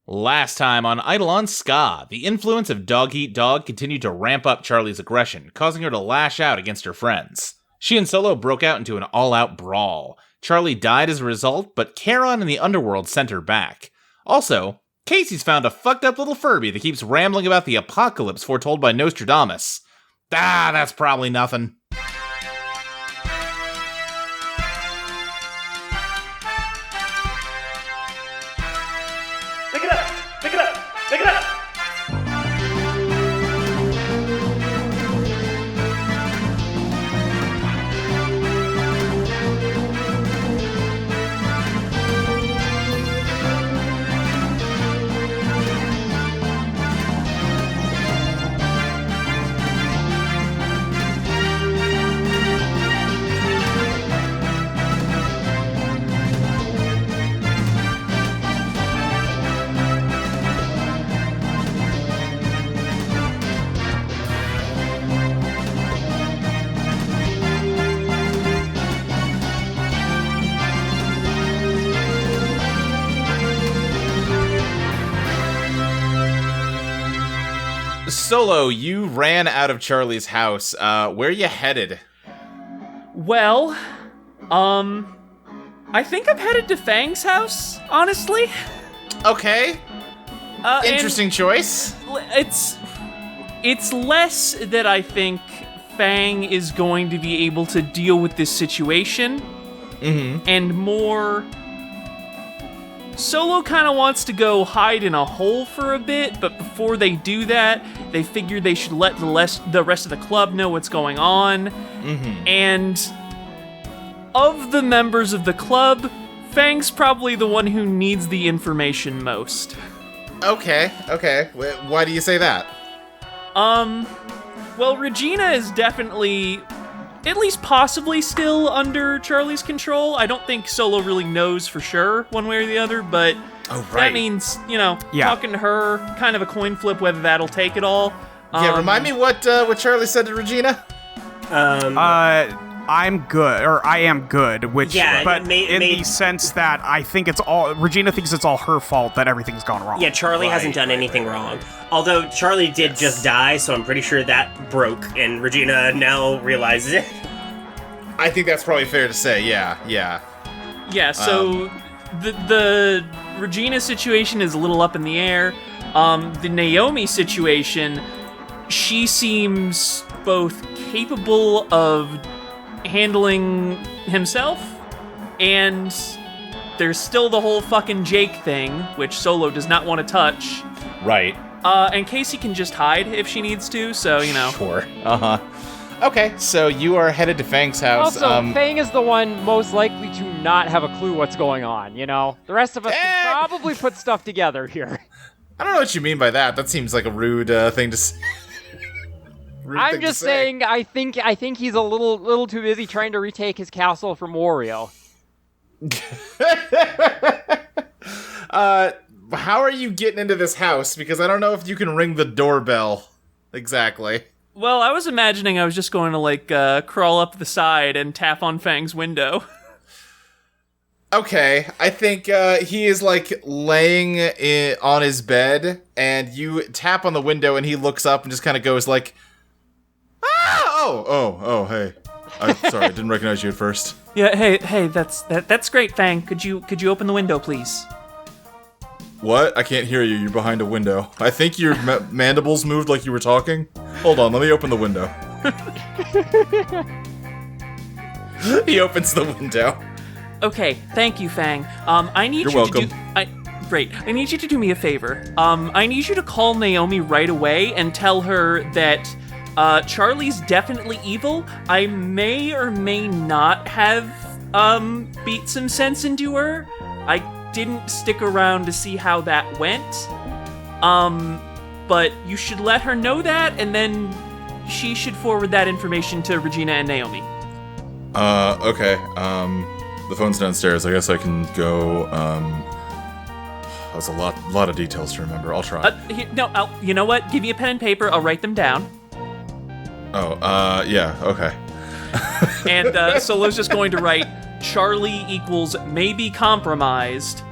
Last time on Eidolon SKA, the influence of Dog Eat Dog continued to ramp up Charlie's aggression, causing her to lash out against her friends. She and Solo broke out into an all-out brawl. Charlie died as a result, but Charon and the underworld sent her back. Also, Kacey's found a fucked up little Furby that keeps rambling about the apocalypse foretold by Nostradamus. That's probably nothing. Pick it up! Pick it up! Pick it up! Solo, you ran out of Charlie's house. Where you headed? Well, I think I'm headed to Fang's house, honestly. Okay. Interesting choice. It's less that I think Fang is going to be able to deal with this situation, and more Solo kind of wants to go hide in a hole for a bit, but before they do that, they figure they should let the rest of the club know what's going on. And of the members of the club, Fang's probably the one who needs the information most. Okay. Why do you say that? Well, Regina is definitely, at least possibly, still under Charlie's control. I don't think Solo really knows for sure, one way or the other, but that means, talking to her, kind of a coin flip whether that'll take it all. Remind me what Charlie said to Regina? I'm good, or I am good, but in the sense that I think Regina thinks it's all her fault that everything's gone wrong. Yeah, Charlie hasn't done anything wrong. Although Charlie did just die, so I'm pretty sure that broke, and Regina now realizes it. I think that's probably fair to say, yeah. Yeah, so the Regina situation is a little up in the air. The Naomi situation, she seems both capable of handling himself, and there's still the whole fucking Jake thing, which Solo does not want to touch. Right. And Kacey can just hide if she needs to, so, Sure. Okay, so you are headed to Fang's house. Also, Fang is the one most likely to not have a clue what's going on, The rest of us can probably put stuff together here. I don't know what you mean by that. That seems like a rude thing to say. I'm just saying, I think he's a little too busy trying to retake his castle from Wario. How are you getting into this house? Because I don't know if you can ring the doorbell exactly. Well, I was imagining I was just going to, crawl up the side and tap on Fang's window. Okay, I think he is, laying on his bed, and you tap on the window, and he looks up and just kind of goes, hey. I'm sorry, I didn't recognize you at first. Yeah, hey, that's great, Fang. Could you open the window, please? What? I can't hear you. You're behind a window. I think your mandibles moved like you were talking. Hold on, let me open the window. He opens the window. Okay, thank you, Fang. I need You're you welcome. Great. I need you to do me a favor. I need you to call Naomi right away and tell her that Charlie's definitely evil. I may or may not have beat some sense into her. I didn't stick around to see how that went. But you should let her know that, and then she should forward that information to Regina and Naomi. Okay. The phone's downstairs. I guess I can go. That's a lot of details to remember. I'll try. You know what? Give me a pen and paper. I'll write them down. Yeah, okay. And Solo's just going to write Charlie equals maybe compromised.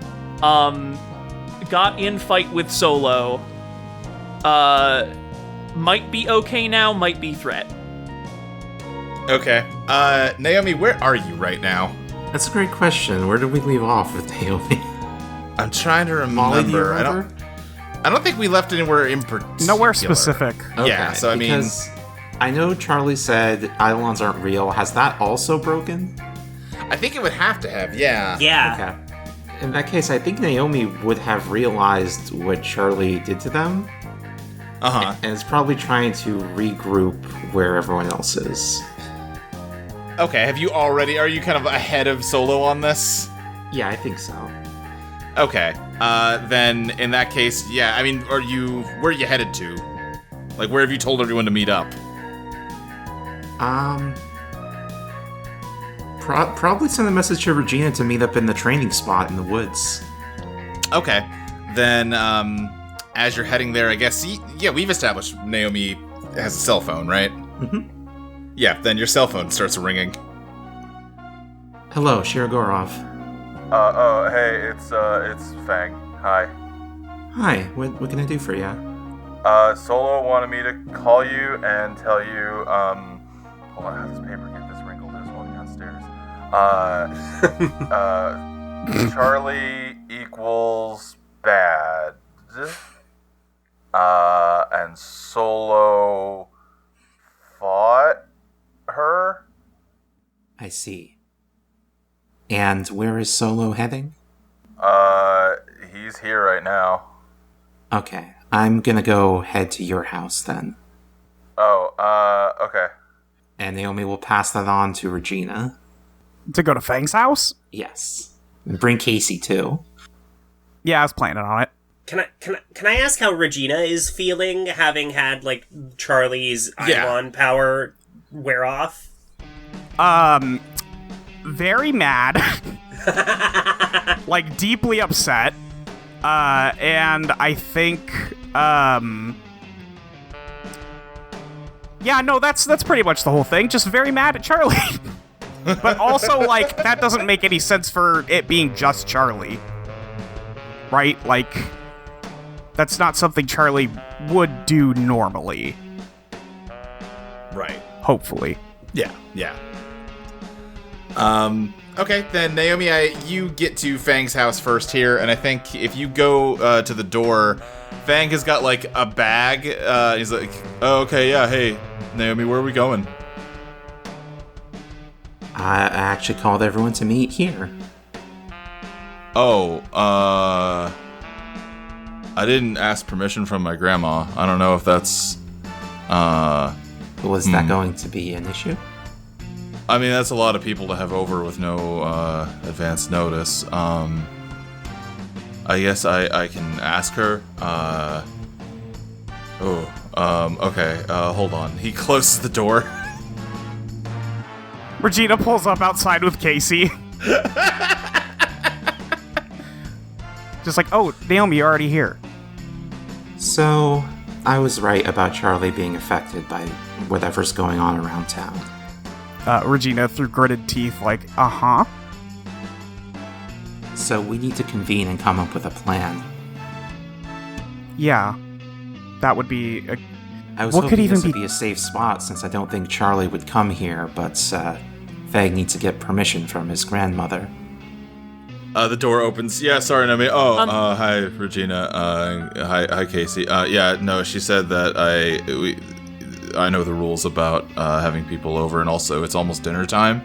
got in fight with Solo. Might be okay now, might be threat. Okay. Naomi, where are you right now? That's a great question. Where did we leave off with Naomi? I'm trying to remember. Molly, do you remember? I don't think we left anywhere in particular. Nowhere specific. Okay, yeah, so I mean... I know Charlie said Eidolons aren't real. Has that also broken? I think it would have to have, yeah. Yeah. Okay. In that case, I think Naomi would have realized what Charlie did to them. Uh-huh. And is probably trying to regroup where everyone else is. Okay, are you kind of ahead of Solo on this? Yeah, I think so. Okay, then in that case, yeah, I mean, where are you headed to? Like, where have you told everyone to meet up? Probably send a message to Regina to meet up in the training spot in the woods. Okay, then, as you're heading there, I guess, yeah, we've established Naomi has a cell phone, right? Mm-hmm. Yeah, then your cell phone starts ringing. Hello, Shirogorov. Hey, it's Fang. Hi. Hi, what can I do for you? Solo wanted me to call you and tell you, hold on, how does this paper get this wrinkled? I was walking downstairs. Charlie equals bad. And Solo fought her? I see. And where is Solo heading? He's here right now. Okay, I'm gonna go head to your house then. Oh, okay. And Naomi will pass that on to Regina. To go to Fang's house? Yes. And bring Kacey too. Yeah, I was planning on it. Can I ask how Regina is feeling, having had, like, Charlie's Eidolon power wear off? Very mad. Like, deeply upset. And I think, yeah, no, that's pretty much the whole thing. Just very mad at Charlie. But also, like, that doesn't make any sense for it being just Charlie. Right? Like, that's not something Charlie would do normally. Right. Hopefully. Yeah. Okay, then Naomi, you get to Fang's house first here, and I think if you go to the door, Fang has got, like, a bag. He's like, oh, okay, yeah, hey, Naomi, where are we going? I actually called everyone to meet here. Oh, I didn't ask permission from my grandma. I don't know if that's, Was that going to be an issue? I mean, that's a lot of people to have over with no advance notice. I guess I can ask her. Okay, hold on. He closes the door. Regina pulls up outside with Kacey. Just like, oh, Naomi, you're already here. So, I was right about Charlie being affected by whatever's going on around town. Regina, through gritted teeth, like, uh-huh. So we need to convene and come up with a plan. Yeah. That would be... I was hoping this would be a safe spot, since I don't think Charlie would come here, but Fag needs to get permission from his grandmother. The door opens. Yeah, sorry, Naomi. Hi, Regina. Hi, Kacey. Yeah, no, she said that I know the rules about having people over, and also it's almost dinner time.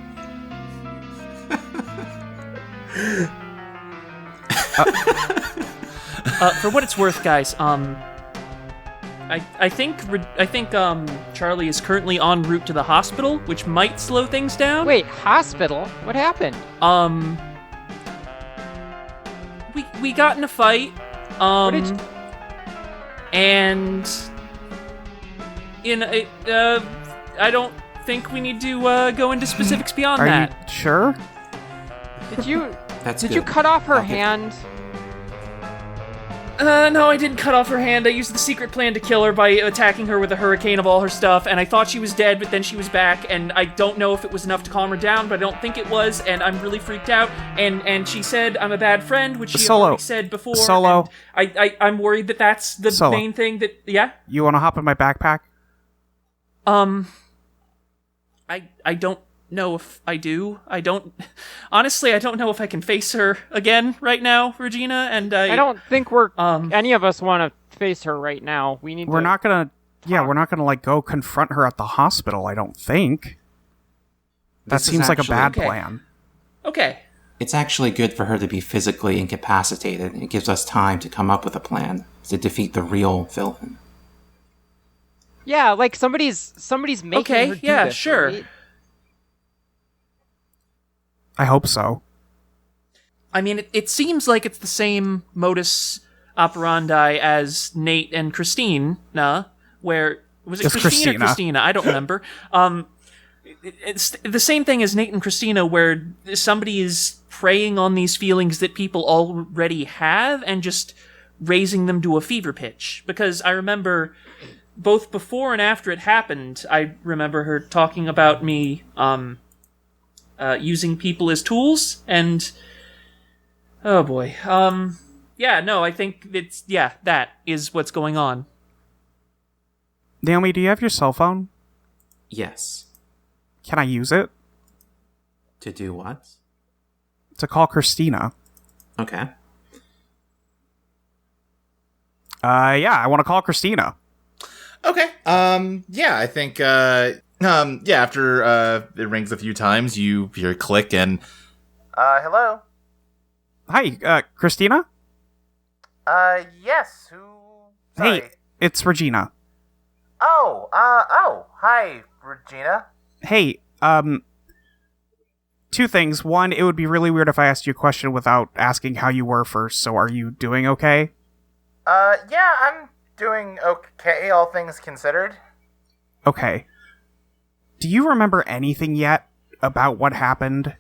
For what it's worth, guys, I think Charlie is currently en route to the hospital, which might slow things down. Wait, hospital? What happened? We got in a fight. And I don't think we need to go into specifics beyond that. Are you sure? Did you That's did good. you cut off her hand? No, I didn't cut off her hand. I used the secret plan to kill her by attacking her with a hurricane of all her stuff, and I thought she was dead, but then she was back, and I don't know if it was enough to calm her down, but I don't think it was, and I'm really freaked out, and she said I'm a bad friend, which she already said before. Solo. I'm worried that that's the main thing that... Yeah? You want to hop in my backpack? I don't know if I do. Honestly, I don't know if I can face her again right now, Regina, and I don't think any of us want to face her right now. We're not gonna like go confront her at the hospital, I don't think. That seems like a bad plan. Okay. It's actually good for her to be physically incapacitated. It gives us time to come up with a plan to defeat the real villain. Yeah, like somebody's making her do this, sure. Right? I hope so. I mean, it seems like it's the same modus operandi as Nate and Christina, where... Was it Just Christine or Christina? I don't remember. It's the same thing as Nate and Christina, where somebody is preying on these feelings that people already have and just raising them to a fever pitch. Because I remember, both before and after it happened, I remember her talking about me... using people as tools, and oh boy, I think that is what's going on. Naomi, do you have your cell phone? Yes. Can I use it? To do what? To call Christina. Okay. I want to call Christina. Okay. I think, after it rings a few times, you hear a click and... hello? Hi, Christina? Yes, who... Sorry. Hey, it's Regina. Hi, Regina. Hey, two things. One, it would be really weird if I asked you a question without asking how you were first, so are you doing okay? Yeah, I'm doing okay, all things considered. Okay. Do you remember anything yet about what happened?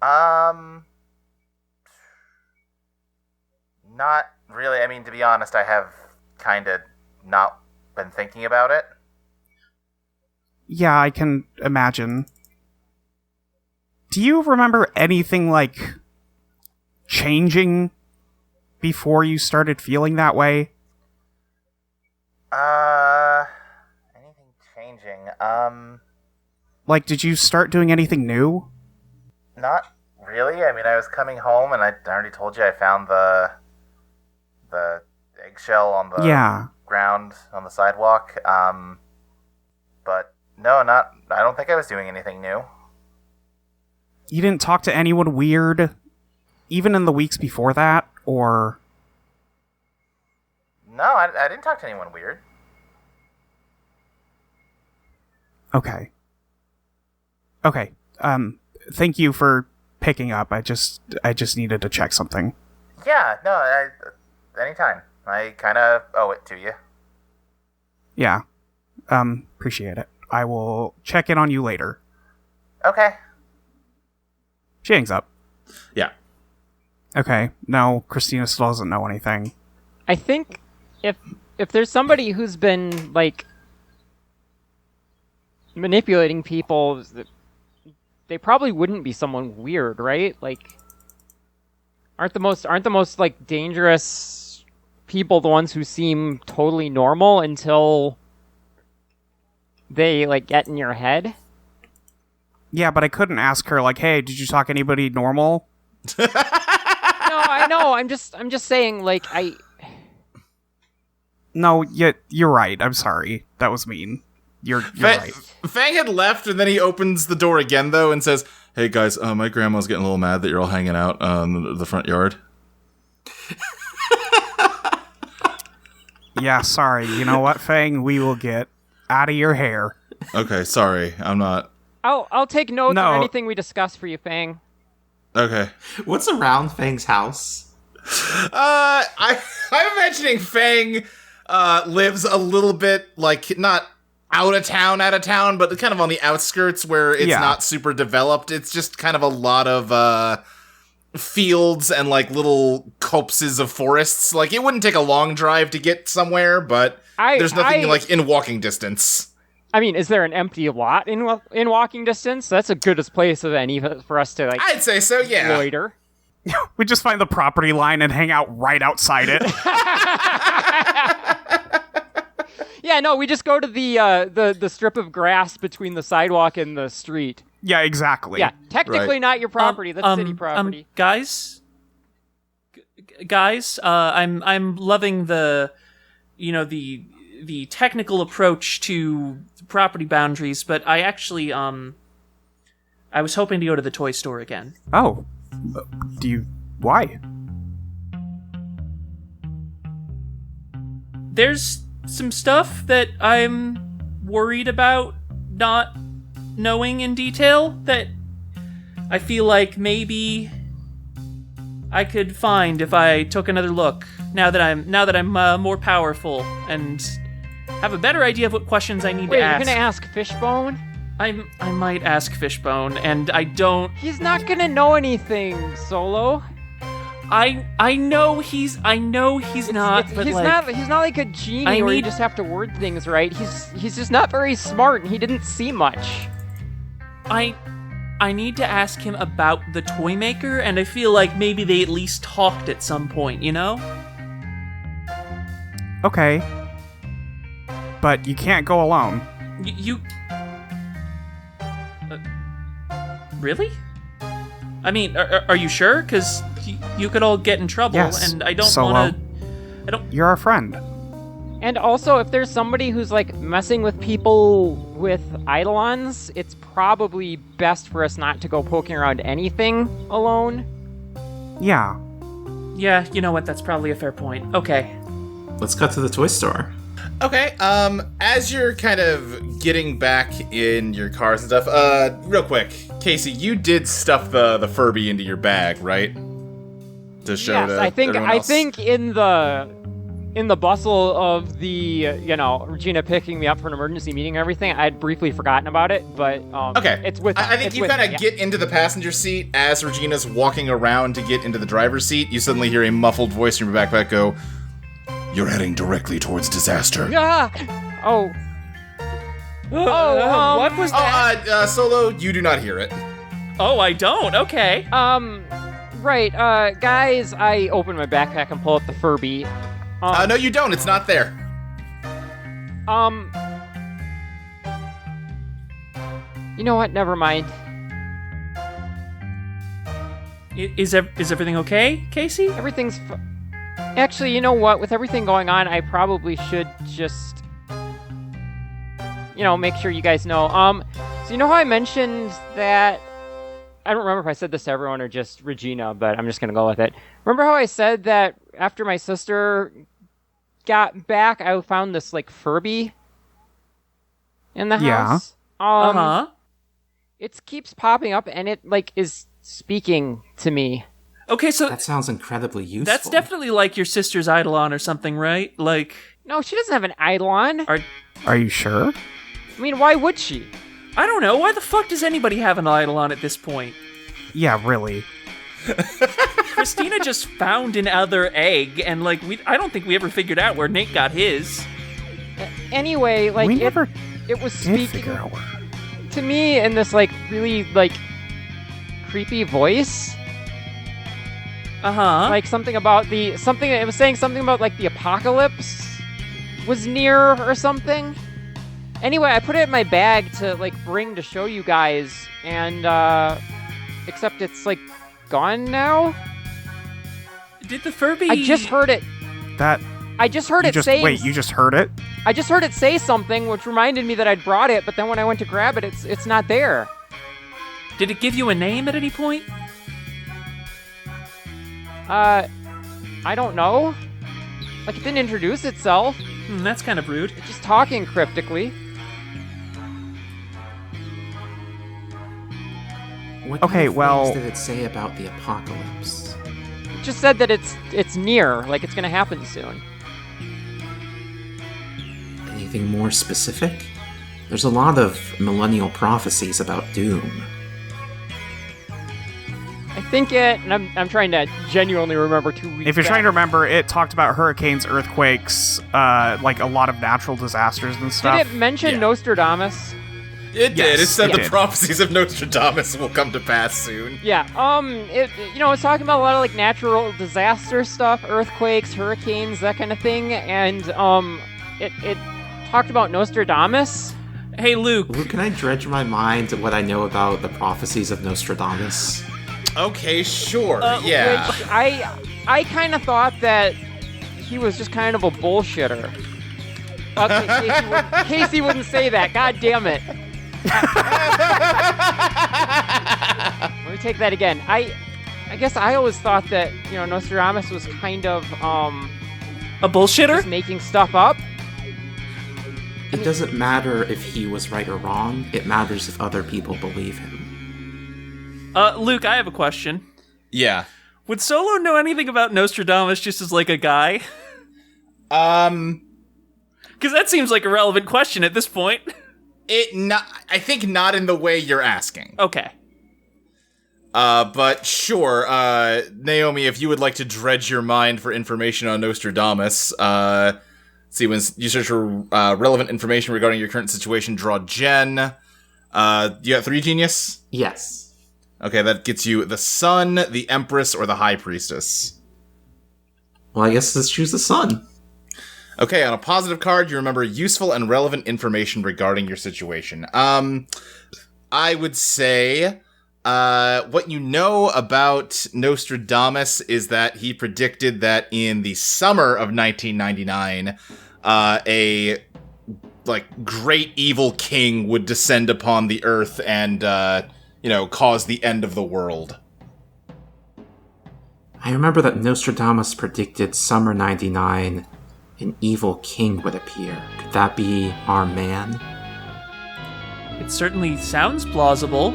Not really. I mean, to be honest, I have kinda not been thinking about it. Yeah, I can imagine. Do you remember anything, like, changing before you started feeling that way? Anything changing? Like, did you start doing anything new? Not really. I mean, I was coming home, and I already told you I found the eggshell on the ground on the sidewalk. But no, I don't think I was doing anything new. You didn't talk to anyone weird, even in the weeks before that, or... No, I didn't talk to anyone weird. Okay. Thank you for picking up. I just needed to check something. Yeah, no, anytime. I kind of owe it to you. Yeah. Appreciate it. I will check in on you later. Okay. She hangs up. Yeah. Okay. No, Christina still doesn't know anything. I think if there's somebody who's been, like, manipulating people, they probably wouldn't be someone weird, right? Like, aren't the most like dangerous people the ones who seem totally normal until they like get in your head? Yeah, but I couldn't ask her like, "Hey, did you talk to anybody normal?" No, I know. I'm just saying, like, No, you're right. I'm sorry. That was mean. You're right. Fang had left, and then he opens the door again, though, and says, "Hey, guys, my grandma's getting a little mad that you're all hanging out on the front yard." Yeah, sorry. You know what, Fang? We will get out of your hair. Okay, sorry. I'm not... I'll take notes on anything we discuss for you, Fang. Okay. What's around Fang's house? I'm imagining Fang lives a little bit, like, not out of town, but kind of on the outskirts where it's not super developed. It's just kind of a lot of fields and like little copses of forests. Like it wouldn't take a long drive to get somewhere, but there's nothing like in walking distance. I mean, is there an empty lot in walking distance? That's a good place as any for us to like. I'd say so, yeah. Loiter. We just find the property line and hang out right outside it. Yeah, no, we just go to the strip of grass between the sidewalk and the street. Yeah, exactly. Yeah, technically not your property. That's city property. Guys, I'm loving the technical approach to property boundaries, but I actually I was hoping to go to the toy store again. Oh, why? There's some stuff that I'm worried about not knowing in detail that I feel like maybe I could find if I took another look. Now that I'm more powerful and have a better idea of what questions I need to ask. Wait, you're gonna ask Fishbone? I might ask Fishbone, and I don't. He's not gonna know anything, Solo. I know he's not. But he's not like a genie where you just have to word things right. He's just not very smart, and he didn't see much. I need to ask him about the toy maker, and I feel like maybe they at least talked at some point, you know? Okay. But you can't go alone. Really? I mean, are you sure? Because you could all get in trouble, yes, and I don't Solo. want to... You're our friend. And also, if there's somebody who's, like, messing with people with Eidolons, it's probably best for us not to go poking around anything alone. Yeah. Yeah, you know what? That's probably a fair point. Okay. Let's cut to the toy store. Okay, as you're kind of getting back in your cars and stuff, real quick, Kacey, you did stuff the Furby into your bag, right? To show yes, to I think everyone else? in the bustle of the Regina picking me up for an emergency meeting and everything, I'd briefly forgotten about it, but okay, it's with. I think you kind of get into the passenger seat as Regina's walking around to get into the driver's seat. You suddenly hear a muffled voice from your backpack go, "You're heading directly towards disaster." Ah! Oh. What was that? Solo, you do not hear it. Oh, I don't. Okay. Right, guys, I open my backpack and pull out the Furby. No, you don't. It's not there. You know what? Never mind. Is everything okay, Kacey? Everything's Actually, you know what? With everything going on, I probably should just, make sure you guys know. So you know how I mentioned that, I don't remember if I said this to everyone or just Regina, but I'm just going to go with it. Remember how I said that after my sister got back, I found this, like, Furby in the house? It keeps popping up, and it, like, is speaking to me. Okay, so... That sounds incredibly useful. That's definitely like your sister's Eidolon or something, right? Like... No, she doesn't have an Eidolon. Are you sure? I mean, why would she? I don't know. Why the fuck does anybody have an Eidolon at this point? Yeah, really. Christina just found another egg, and, like, I don't think we ever figured out where Nate got his. Anyway, like, it was speaking to me in this, like, really, like, creepy voice. Like something about it was saying something about like the apocalypse was near or something. Anyway, I put it in my bag to like bring to show you guys, and except it's like gone now. Did the Furby? I just heard it. I just heard it say. Wait, you just heard it? I just heard it say something, which reminded me that I'd brought it. But then when I went to grab it, it's not there. Did it give you a name at any point? I don't know. Like, it didn't introduce itself. That's kind of rude. It's just talking cryptically. What kind of things did it say about the apocalypse? It just said that it's near, like it's gonna happen soon. Anything more specific? There's a lot of millennial prophecies about doom. I think it, and I'm trying to genuinely remember 2 weeks If you're back. trying to remember, it talked about hurricanes, earthquakes, like a lot of natural disasters and stuff. Did it mention Nostradamus? It did. It said it the did. prophecies of Nostradamus will come to pass soon. Yeah. It's talking about a lot of like natural disaster stuff, earthquakes, hurricanes, that kind of thing, and it talked about Nostradamus. Hey, Luke. Luke, can I dredge my mind to what I know about the prophecies of Nostradamus? Okay, sure. Yeah. Which I kind of thought that he was just kind of a bullshitter. Okay, Kacey wouldn't say that. God damn it. Let me take that again. I guess I always thought that, Nostradamus was kind of, A bullshitter? just making stuff up. It doesn't matter if he was right or wrong. It matters if other people believe him. Luke, I have a question. Yeah. Would Solo know anything about Nostradamus just as, like, a guy? Because that seems like a relevant question at this point. I think not in the way you're asking. Okay. But sure, Naomi, if you would like to dredge your mind for information on Nostradamus, see, when you search for relevant information regarding your current situation, draw Gen. You got 3 genius? Yes. Okay, that gets you the Sun, the Empress, or the High Priestess. Well, I guess let's choose the sun. Okay, on a positive card, you remember useful and relevant information regarding your situation. I would say, what you know about Nostradamus is that he predicted that in the summer of 1999, a great evil king would descend upon the earth and, cause the end of the world. I remember that Nostradamus predicted summer 99, an evil king would appear. Could that be our man? It certainly sounds plausible.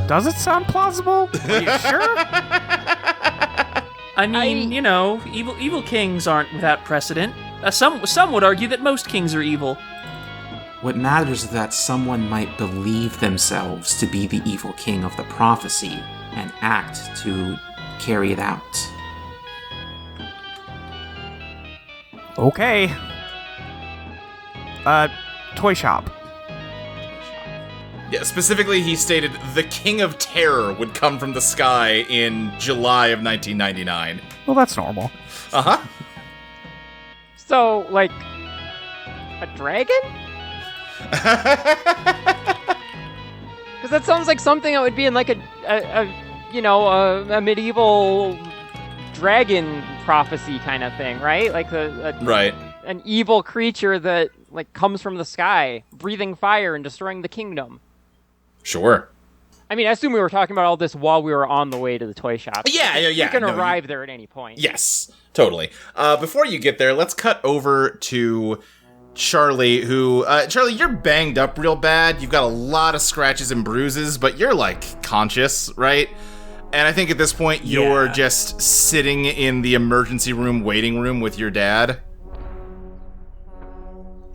Does it sound plausible? Are you sure? I mean, evil kings aren't without precedent. Some would argue that most kings are evil. What matters is that someone might believe themselves to be the evil king of the prophecy and act to carry it out. Okay. Toy shop. Yeah, specifically, he stated the King of Terror would come from the sky in July of 1999. Well, that's normal. Uh-huh. So, like, a dragon? Because that sounds like something that would be in like a medieval dragon prophecy kind of thing, right? Like Right. an evil creature that like comes from the sky, breathing fire and destroying the kingdom. Sure. I mean, I assume we were talking about all this while we were on the way to the toy shop. Yeah. You can arrive there at any point. Yes, totally. Before you get there, let's cut over to Charlie, who... Charlie, you're banged up real bad. You've got a lot of scratches and bruises, but you're, like, conscious, right? And I think at this point, you're just sitting in the emergency room waiting room with your dad.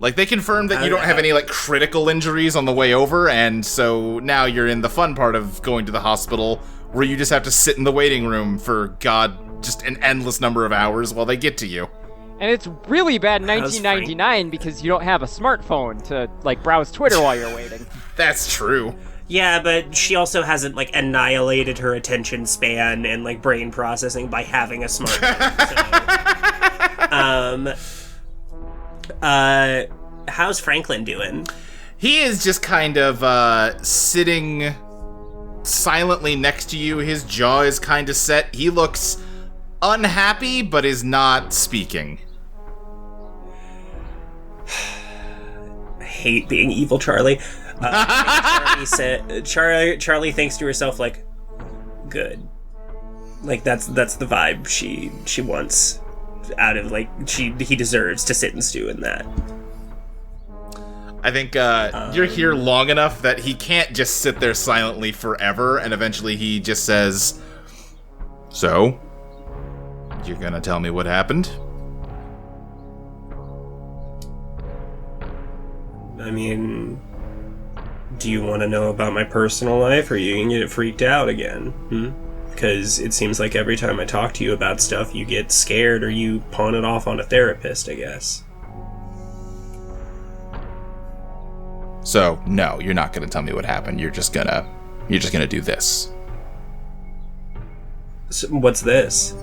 Like, they confirmed that you don't have any, like, critical injuries on the way over, and so now you're in the fun part of going to the hospital, where you just have to sit in the waiting room for, just an endless number of hours while they get to you. And it's really bad in 1999 because you don't have a smartphone to, like, browse Twitter while you're waiting. That's true. Yeah, but she also hasn't, like, annihilated her attention span and, like, brain processing by having a smartphone. How's Franklin doing? He is just kind of sitting silently next to you. His jaw is kind of set. He looks unhappy, but is not speaking. I hate being evil, Charlie. Charlie thinks to herself, like, good. Like, that's the vibe she wants out of, like, he deserves to sit and stew in that. I think you're here long enough that he can't just sit there silently forever, and eventually he just says, "So, you're gonna tell me what happened?" I mean, Do you want to know about my personal life, or are you gonna get freaked out again? Because it seems like every time I talk to you about stuff, you get scared or you pawn it off on a therapist, I guess. So, no, you're not going to tell me what happened. You're just gonna do this. So what's this?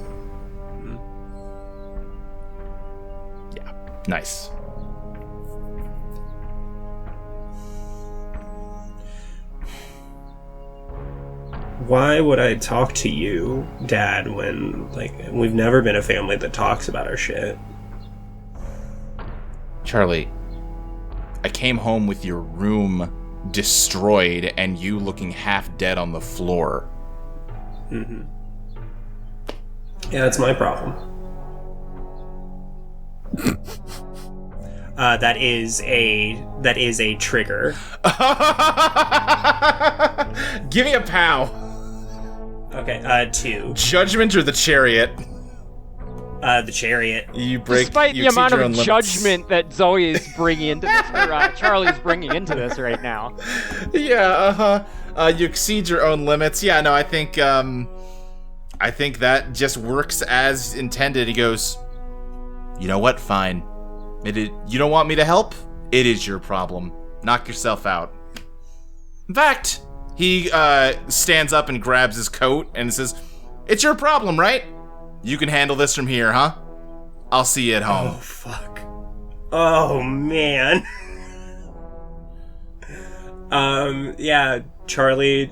Yeah, nice. Why would I talk to you, Dad, when, like, we've never been a family that talks about our shit? Charlie, I came home with your room destroyed and you looking half dead on the floor. Mm-hmm. Yeah, that's my problem. That is a trigger. Give me a pow. Okay, 2. Judgment or the chariot? The chariot. You break. Despite you the amount exceed your of own limits. judgment that Zoe is bringing into this, or Charlie's bringing into this right now. Yeah, you exceed your own limits. Yeah, no, I think that just works as intended. He goes, you know what? Fine. You don't want me to help? It is your problem. Knock yourself out. In fact, he stands up and grabs his coat and says, it's your problem, right? You can handle this from here, huh? I'll see you at home. Oh, fuck. Oh, man. Yeah, Charlie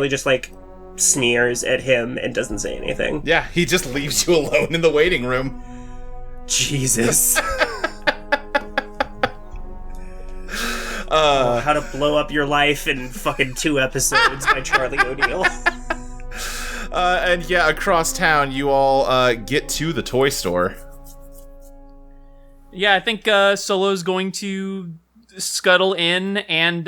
just, like, sneers at him and doesn't say anything. Yeah, he just leaves you alone in the waiting room. Jesus. How to Blow Up Your Life in fucking 2 episodes by Charlie O'Neill. And yeah, across town, you all get to the toy store. Yeah, I think Solo's going to scuttle in and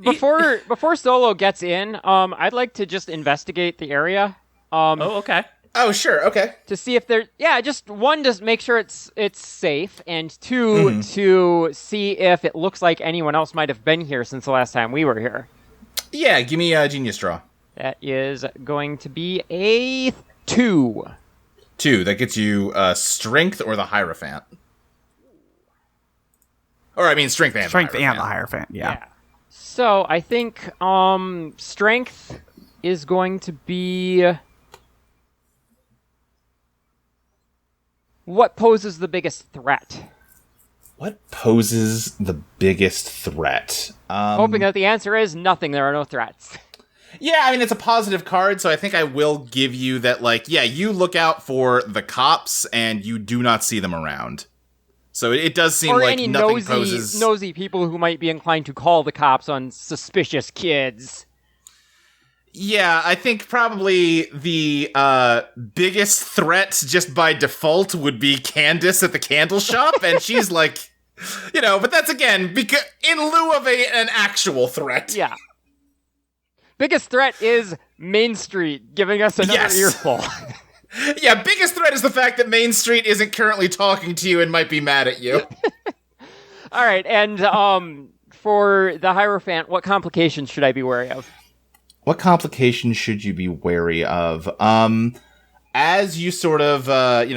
Before Solo gets in, I'd like to just investigate the area. oh, okay. Oh, sure, okay. To see if there, just one, to make sure it's safe, and 2, to see if it looks like anyone else might have been here since the last time we were here. Yeah, give me a genius draw. That is going to be a 2. 2, that gets you strength or the Hierophant. Or, I mean, strength and the Hierophant, yeah. So, I think, strength is going to be... What poses the biggest threat? What poses the biggest threat? Hoping that the answer is nothing, there are no threats. Yeah, I mean, it's a positive card, so I think I will give you that, like, yeah, you look out for the cops, and you do not see them around. So it does seem or like any nothing poses... nosy people who might be inclined to call the cops on suspicious kids. Yeah, I think probably the biggest threat just by default would be Candace at the candle shop, and she's like, you know, but that's again because in lieu of an actual threat. Yeah. Biggest threat is Main Street giving us another earful. Yeah, biggest threat is the fact that Main Street isn't currently talking to you and might be mad at you. All right, and for the Hierophant, what complications should I be wary of? What complications should you be wary of? As you sort of,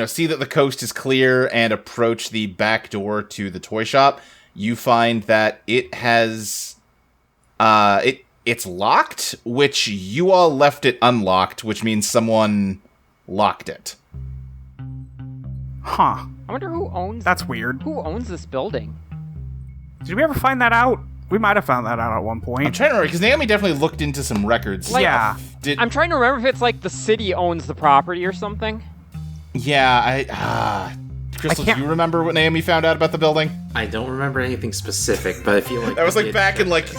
see that the coast is clear and approach the back door to the toy shop, you find that it has, it's locked, which you all left it unlocked, which means someone locked it. Huh. I wonder who owns... That's weird. Who owns this building? Did we ever find that out? We might have found that out at one point. I'm trying to remember, because Naomi definitely looked into some records. Yeah. I'm trying to remember if it's like the city owns the property or something. Yeah, Crystal, do you remember what Naomi found out about the building? I don't remember anything specific, but I feel like... That was like back in like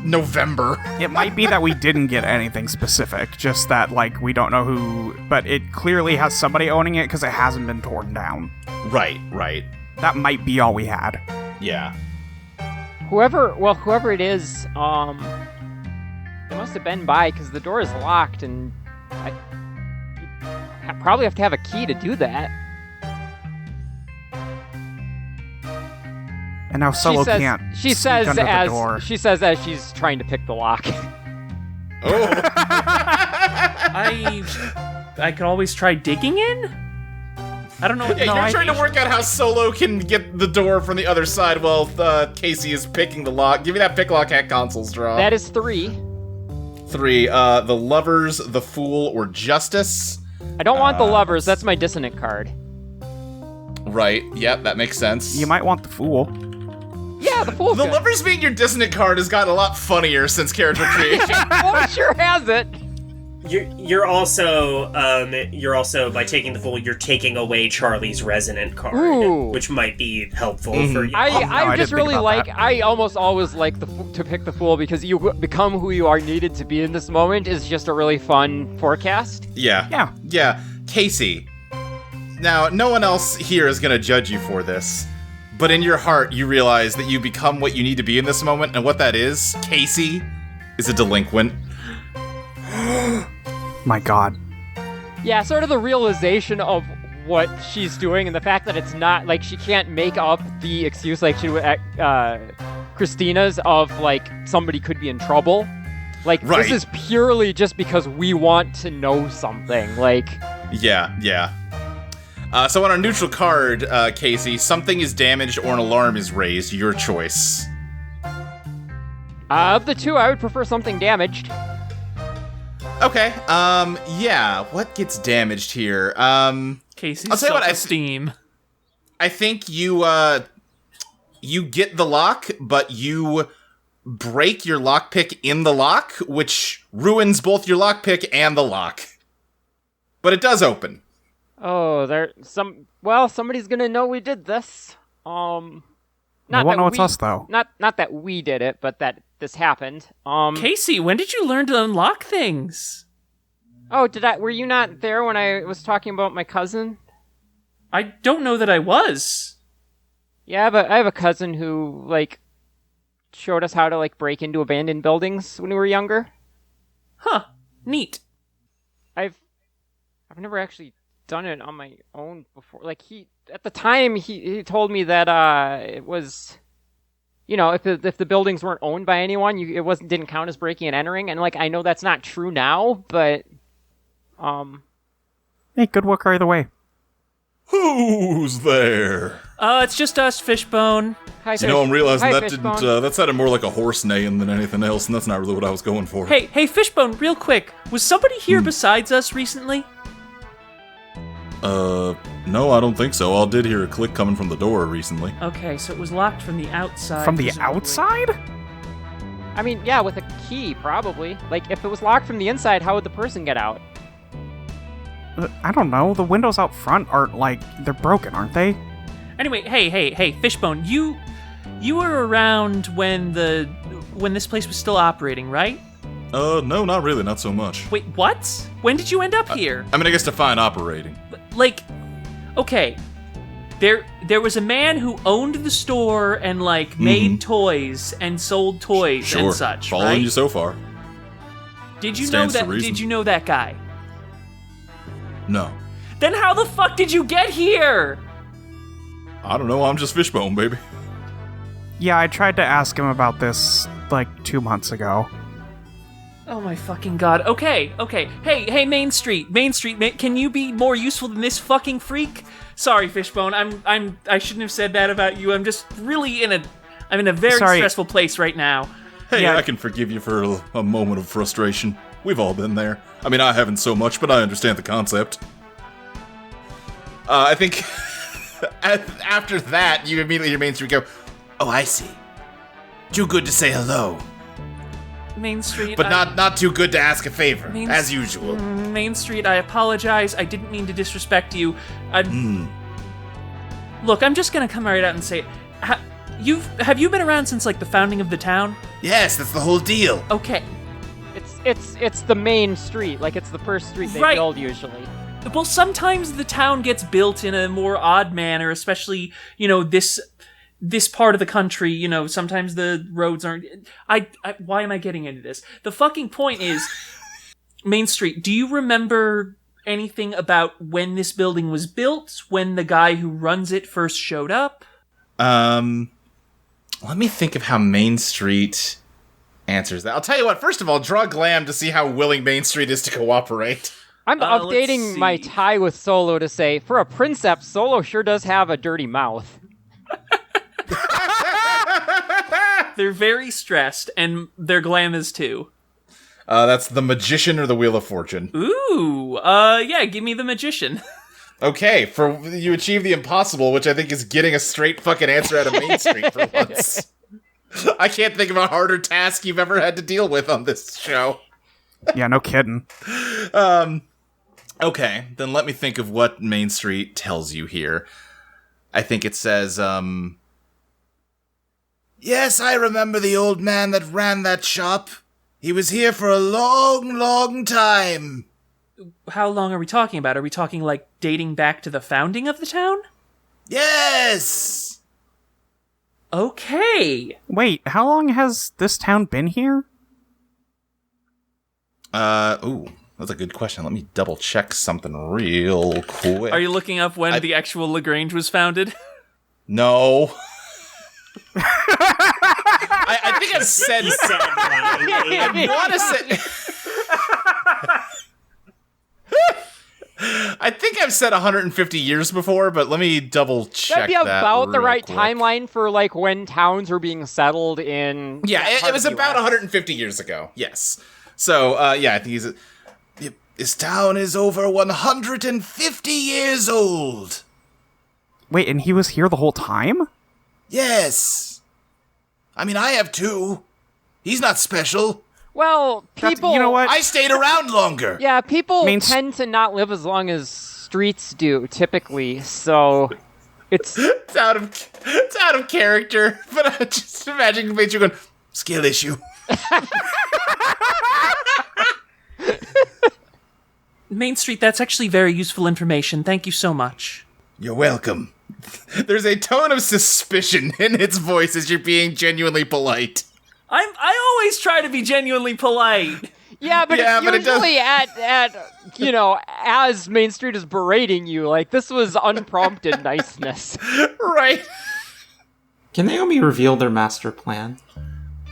November. It might be that we didn't get anything specific, just that like we don't know who, but it clearly has somebody owning it because it hasn't been torn down. Right. That might be all we had. Yeah. Whoever it is, they must have been by because the door is locked, and I probably have to have a key to do that. And now Solo can't. She sneak under the door. She says as she's trying to pick the lock. Oh. I could always try digging in? I don't know. Yeah, you're trying to work out how Solo can get the door from the other side while Kacey is picking the lock. Give me that pick lock at consoles draw. That is 3. 3. The Lovers, the Fool, or Justice. I don't want the Lovers. That's my dissonant card. Right. Yep, that makes sense. Oh, You might want the Fool. Yeah, the Fool's The good. Lovers being your dissonant card has gotten a lot funnier since character creation. Oh, it sure has it. You're also by taking the Fool, you're taking away Charlie's resonant card, Ooh. which might be helpful for you. I I just didn't think really about like. that. I almost always like to pick the Fool because you become who you are needed to be in this moment is just a really fun forecast. Yeah. Kacey. Now, no one else here is going to judge you for this, but in your heart, you realize that you become what you need to be in this moment, and what that is, Kacey, is a delinquent. My God. Yeah, sort of the realization of what she's doing and the fact that it's not like she can't make up the excuse like she would at Christina's of like somebody could be in trouble. Like Right. this is purely just because we want to know something. Like Yeah. So on our neutral card, Kacey, something is damaged or an alarm is raised. Your choice. of the two, I would prefer something damaged. Okay. Yeah. What gets damaged here? Casey's I'll tell you what, self-esteem. I think you get the lock, but you break your lockpick in the lock, which ruins both your lockpick and the lock. But it does open. Oh, somebody's gonna know we did this. They Not won't that know it's we- us, though. Not that we did it, but that this happened. Casey, when did you learn to unlock things? Oh, were you not there when I was talking about my cousin? I don't know that I was. Yeah, but I have a cousin who, like, showed us how to, like, break into abandoned buildings when we were younger. Huh. Neat. I've never actually done it on my own before. Like, at the time, he told me that, it was, you know, if the buildings weren't owned by anyone, it didn't count as breaking and entering, and, like, I know that's not true now, but, Hey, good work either way. Who's there? It's just us, Fishbone. hi, You know, I'm realizing hi, that Fishbone. didn't. That sounded more like a horse neighing than anything else, and that's not really what I was going for. Hey, Fishbone, real quick. Was somebody here besides us recently? No, I don't think so. I did hear a click coming from the door recently. Okay, so it was locked from the outside. From the presumably. outside? I mean, yeah, with a key, probably. Like, if it was locked from the inside, how would the person get out? I don't know. The windows out front aren't they're broken, aren't they? Anyway, hey, Fishbone, you were around when this place was still operating, right? No, not really, not so much. Wait, what? When did you end up here? I mean, I guess define operating. Like, okay, there was a man who owned the store and made toys and sold toys Sure, and such, following right? you so far. Did you Stands know to that? reason. Did you know that guy? No. Then how the fuck did you get here? I don't know, I'm just Fishbone, baby. Yeah, I tried to ask him about this, 2 months ago. Oh my fucking god. Okay. Hey, Main Street, can you be more useful than this fucking freak? Sorry, Fishbone. I shouldn't have said that about you. I'm just really in a very Sorry. stressful place right now. Hey, Yeah. I can forgive you for a moment of frustration. We've all been there. I mean, I haven't so much, but I understand the concept. I think after that, you immediately, your Main Street go, oh, I see. Too good to say hello, Main Street. but not too good to ask a favor, Main as usual. Main Street, I apologize. I didn't mean to disrespect you. Look, I'm just gonna come right out and say, have you been around since the founding of the town? Yes, that's the whole deal. Okay. It's the main street. Like, it's the first street they Right. build usually. Well, sometimes the town gets built in a more odd manner, especially, this part of the country, sometimes the roads aren't... Why am I getting into this? The fucking point is, Main Street, do you remember anything about when this building was built? When the guy who runs it first showed up? Let me think of how Main Street answers that. I'll tell you what, first of all, draw Glam to see how willing Main Street is to cooperate. I'm updating my tie with Solo to say, for a princeps, Solo sure does have a dirty mouth. They're very stressed, and their Glam is too. That's the Magician or the Wheel of Fortune. Ooh, yeah, give me the Magician. Okay, for you achieve the impossible, which I think is getting a straight fucking answer out of Main Street for once. I can't think of a harder task you've ever had to deal with on this show. Yeah, no kidding. Okay, then let me think of what Main Street tells you here. I think it says, yes, I remember the old man that ran that shop. He was here for a long, long time. How long are we talking about? Are we talking, like, dating back to the founding of the town? Yes! Okay. Wait, how long has this town been here? Ooh, that's a good question. Let me double check something real quick. Are you looking up when the actual LaGrange was founded? No. I think I've said I want to say. I think I've said 150 years before, but let me double check That'd be about the real right quick. timeline for like when towns were being settled in. Yeah, it was about 150 years ago. Yes. So, yeah, I think this town is over 150 years old. Wait, and he was here the whole time? Yes. I mean, I have too. He's not special. Well, people. You know what? I stayed around longer. Yeah, people Means- tend to not live as long as streets do, typically. So, it's It's out of character. But I just imagine you going, skill issue. Main Street, that's actually very useful information. Thank you so much. You're welcome. There's a tone of suspicion in its voice as you're being genuinely polite. I always try to be genuinely polite. yeah, but Yeah, it's but it does- usually at you know, as Main Street is berating you, like this was unprompted niceness. Right. Can Naomi reveal their master plan?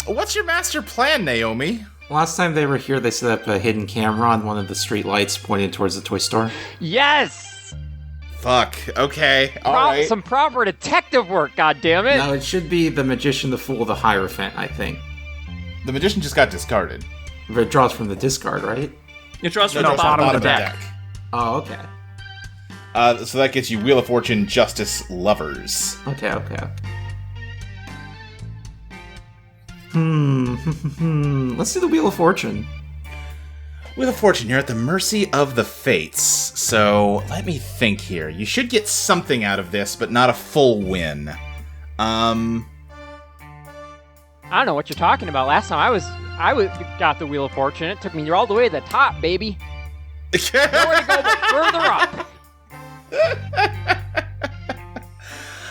What's your master plan, Naomi? Last time they were here, they set up a hidden camera on one of the street lights pointed towards the toy store. Yes, Fuck. Okay. All right. some proper detective work. God damn it! No, it should be the Magician, the Fool, the Hierophant, I think. The magician just got discarded. But it draws from the discard, right? It draws from No, the bottom of the bottom deck. Oh, okay. So that gets you Wheel of Fortune, Justice, Lovers. Okay. Let's do the Wheel of Fortune. Wheel of Fortune, you're at the mercy of the fates. So let me think here. You should get something out of this, but not a full win. I don't know what you're talking about. Last time I got the Wheel of Fortune. It took me all the way to the top, baby. Nowhere to go but further up.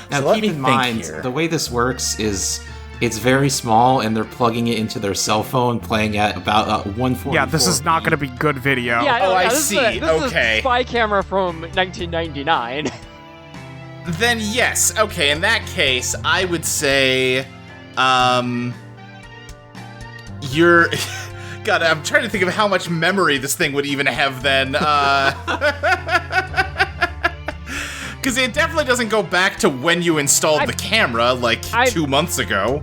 Now, So let keep me in think mind, here. the way this works is it's very small, and they're plugging it into their cell phone, playing at about 144. Yeah, this is not going to be good video. Yeah, Oh, I this see. Is this is Okay. a spy camera from 1999. Then yes. Okay, in that case, I would say, you're... God, I'm trying to think of how much memory this thing would even have then. Because it definitely doesn't go back to when you installed the camera, like 2 months ago.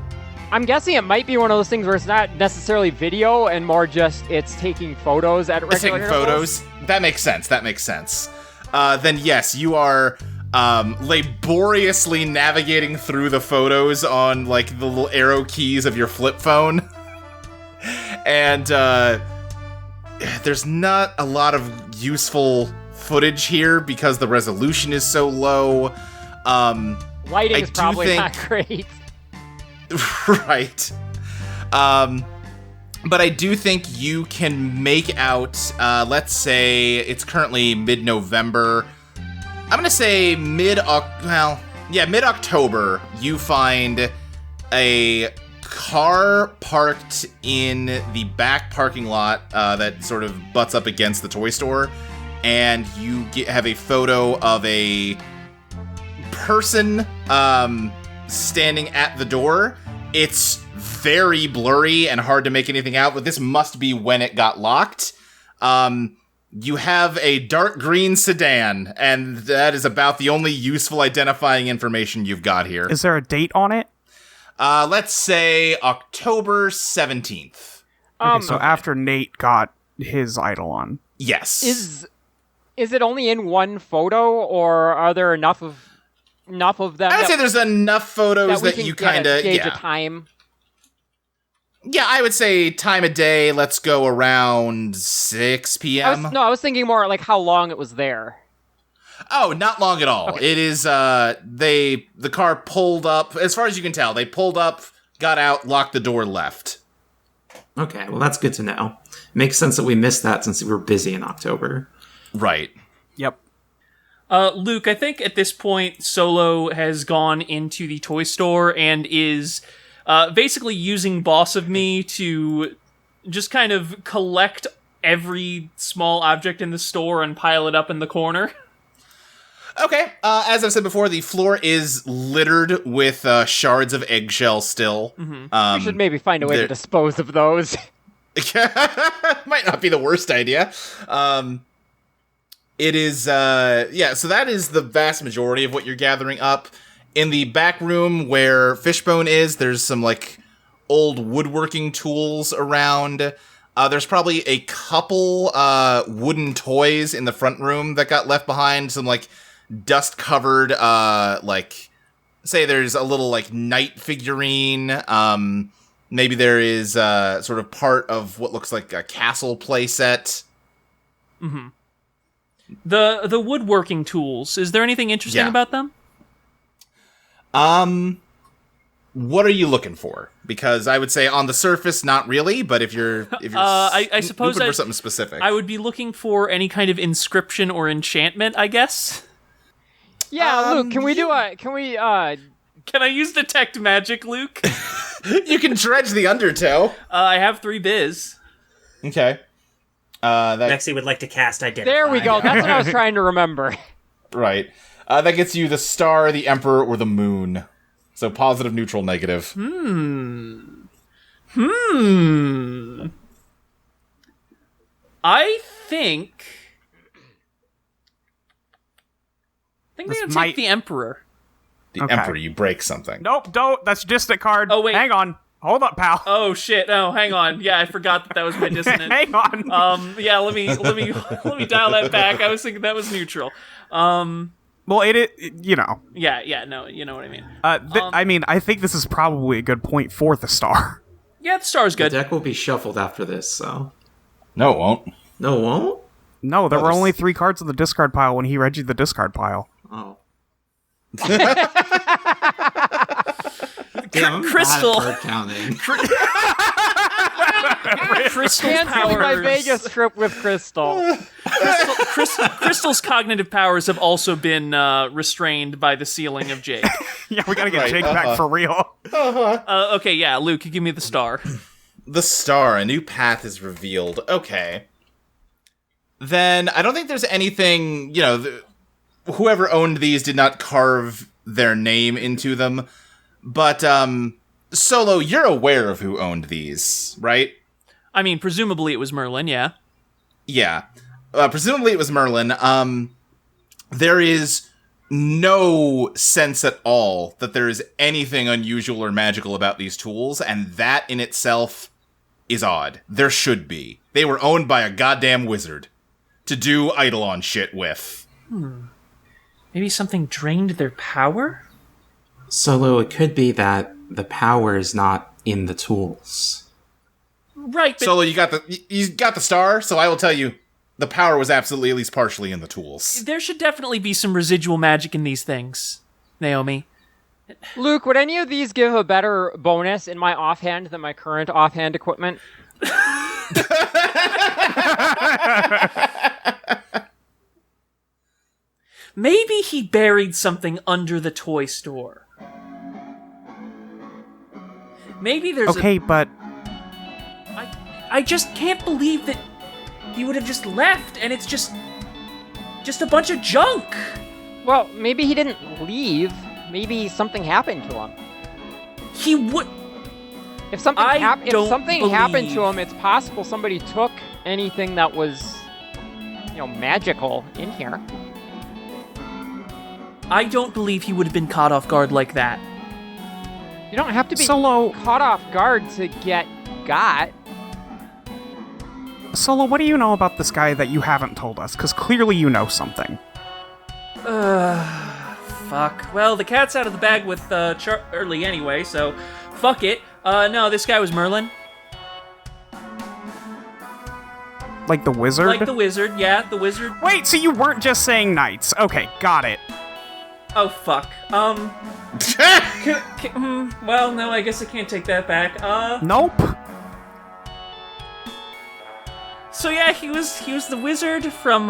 I'm guessing it might be one of those things where it's not necessarily video and more just it's taking photos at regular It's taking intervals. photos. That makes sense. Then yes, you are laboriously navigating through the photos on like the little arrow keys of your flip phone. And there's not a lot of useful footage here because the resolution is so low. Lighting I is do probably think- not great. Right. But I do think you can make out, let's say it's currently mid-November. I'm going to say mid-October, you find a car parked in the back parking lot that sort of butts up against the toy store, and you have a photo of a person standing at the door, It's very blurry and hard to make anything out, but this must be when it got locked. You have a dark green sedan, and that is about the only useful identifying information you've got here. Is there a date on it? Let's say October 17th. Okay, so after Nate got his Eidolon. Yes. Is it only in one photo, or are there enough of them? I would say there's enough photos that you kind of gauge a time. Yeah, I would say time of day. Let's go around 6 p.m. I was thinking more like how long it was there. Oh, not long at all. Okay. It is. The car pulled up. As far as you can tell, they pulled up, got out, locked the door, left. Okay, well that's good to know. Makes sense that we missed that since we were busy in October. Right. Yep. Luke, I think at this point, Solo has gone into the toy store and is basically using Boss of Me to just kind of collect every small object in the store and pile it up in the corner. Okay. As I've said before, the floor is littered with shards of eggshell still. We should maybe find a way to dispose of those. Might not be the worst idea. It is, so that is the vast majority of what you're gathering up. In the back room where Fishbone is, there's some, like, old woodworking tools around. There's probably a couple wooden toys in the front room that got left behind. Some, like, dust-covered, say there's a little, like, knight figurine. Maybe there is sort of part of what looks like a castle playset. Mm-hmm. The woodworking tools, is there anything interesting about them? What are you looking for? Because I would say on the surface, not really, but if you're I suppose looking for something specific. I would be looking for any kind of inscription or enchantment, I guess. Yeah, Luke, can we Can I use detect magic, Luke? You can dredge the undertow. I have 3 biz. Okay. Maxie would like to cast Identify. There we go. That's what I was trying to remember. Right. That gets you the star, the emperor, or the moon. So positive, neutral, negative. I think I'm going to take the emperor. The emperor, you break something. Nope, don't. That's just a card. Oh, wait. Hang on. Hold up, pal. Oh shit! Oh, hang on. Yeah, I forgot that was my dissonance. Hang on. Yeah. Let me dial that back. I was thinking that was neutral. Well, you know. Yeah. No, you know what I mean. I mean, I think this is probably a good point for the star. Yeah, the star's good. The deck will be shuffled after this, so. No, it won't. No, it won't? No, there were only 3 cards in the discard pile when he regied the discard pile. Oh. Crystal. Bad at card counting. Crystal's Canceling my powers. Vegas trip with Crystal. Crystal's cognitive powers have also been restrained by the sealing of Jake. Yeah, we gotta get Jake back for real. Okay, yeah, Luke, give me the star. The star, a new path is revealed. Okay. Then I don't think there's anything, whoever owned these did not carve their name into them. But, Solo, you're aware of who owned these, right? I mean, presumably it was Merlin, yeah. Yeah. Presumably it was Merlin. There is no sense at all that there is anything unusual or magical about these tools, and that in itself is odd. There should be. They were owned by a goddamn wizard to do Eidolon shit with. Maybe something drained their power? Solo, it could be that the power is not in the tools. Right, but Solo, you got the star, so I will tell you, the power was absolutely at least partially in the tools. there should definitely be some residual magic in these things, Naomi. Luke, would any of these give a better bonus in my offhand than my current offhand equipment? Maybe he buried something under the toy store. Maybe there's Okay, but I just can't believe that he would have just left and it's just a bunch of junk. Well, maybe he didn't leave. Maybe something happened to him. He would If something, I don't happened to believe- him, it's possible somebody took anything that was, magical in here. I don't believe he would have been caught off guard like that. You don't have to be Solo. caught off guard to get got. Solo, what do you know about this guy that you haven't told us? Because clearly you know something. Fuck. Well, the cat's out of the bag with Charlie anyway, so fuck it. No, this guy was Merlin. Like the wizard? Like the wizard, yeah, the wizard. Wait, so you weren't just saying knights. Okay, got it. Oh, fuck. Well, no, I guess I can't take that back. Nope. So yeah, he was the wizard from,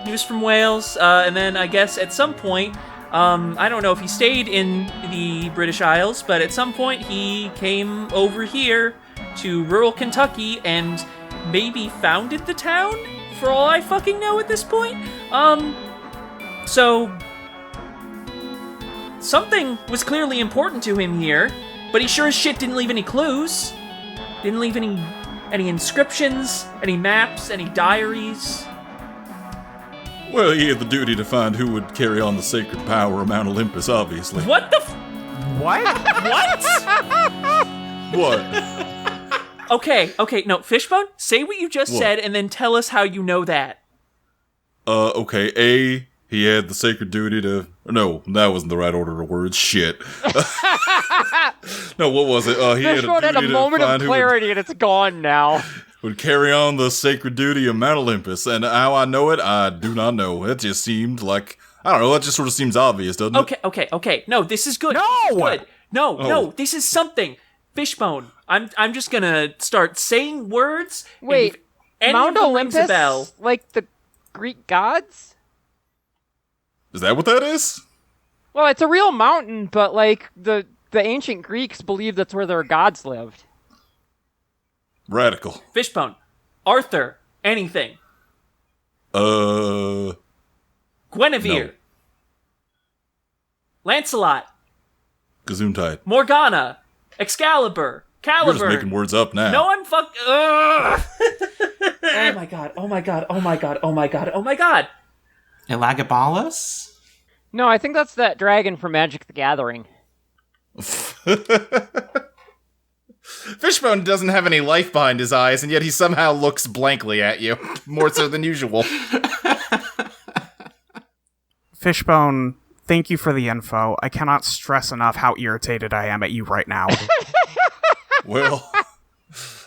he was from Wales, and then I guess at some point, I don't know if he stayed in the British Isles, but at some point he came over here to rural Kentucky and maybe founded the town, for all I fucking know at this point. So something was clearly important to him here, but he sure as shit didn't leave any clues. Didn't leave any inscriptions, any maps, any diaries. Well, he had the duty to find who would carry on the sacred power of Mount Olympus, obviously. What the What? What? What? Okay, no, Fishbone, say what you just What? said and then tell us how you know that. Okay, A, he had the sacred duty to... No, that wasn't the right order of words. Shit. No, what was it? He had Fishbone had a duty to moment of find who clarity and it's gone now. would carry on the sacred duty of Mount Olympus. And how I know it, I do not know. It just seemed like... I don't know, that just sort of seems obvious, doesn't it? Okay. No, this is good. No! This is good. No, Oh. this is something. Fishbone, I'm just gonna start saying words. and Wait, if any Mount of them rings a Olympus? bell. Like the Greek gods? Is that what that is? Well, it's a real mountain, but like the ancient Greeks believed that's where their gods lived. Radical. Fishbone, Arthur, anything. Guinevere. Guinevere. No. Lancelot, Gesundheit. Morgana, Excalibur, You're Caliburn. just making words up now. No, I'm fuck. Ugh. Oh my god! Elagabalus? No, I think that's that dragon from Magic the Gathering. Fishbone doesn't have any life behind his eyes, and yet he somehow looks blankly at you, more so than usual. Fishbone, thank you for the info. I cannot stress enough how irritated I am at you right now. Well,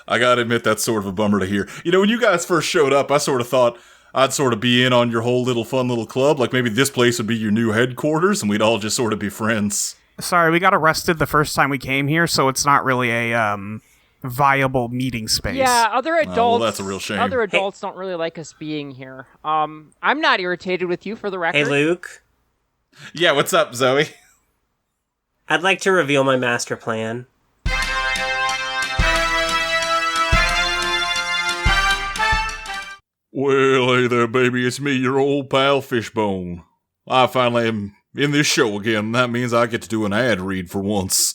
I gotta admit that's sort of a bummer to hear. You know, when you guys first showed up, I sort of thought I'd sort of be in on your whole little fun little club. Like maybe this place would be your new headquarters and we'd all just sort of be friends. Sorry, we got arrested the first time we came here, so it's not really a viable meeting space. Yeah, other adults. well, that's a real shame. Other adults don't really like us being here. I'm not irritated with you, for the record. Hey, Luke. Yeah, what's up, Zoe? I'd like to reveal my master plan. Well, hey there, baby. It's me, your old pal Fishbone. I finally am in this show again. That means I get to do an ad read for once.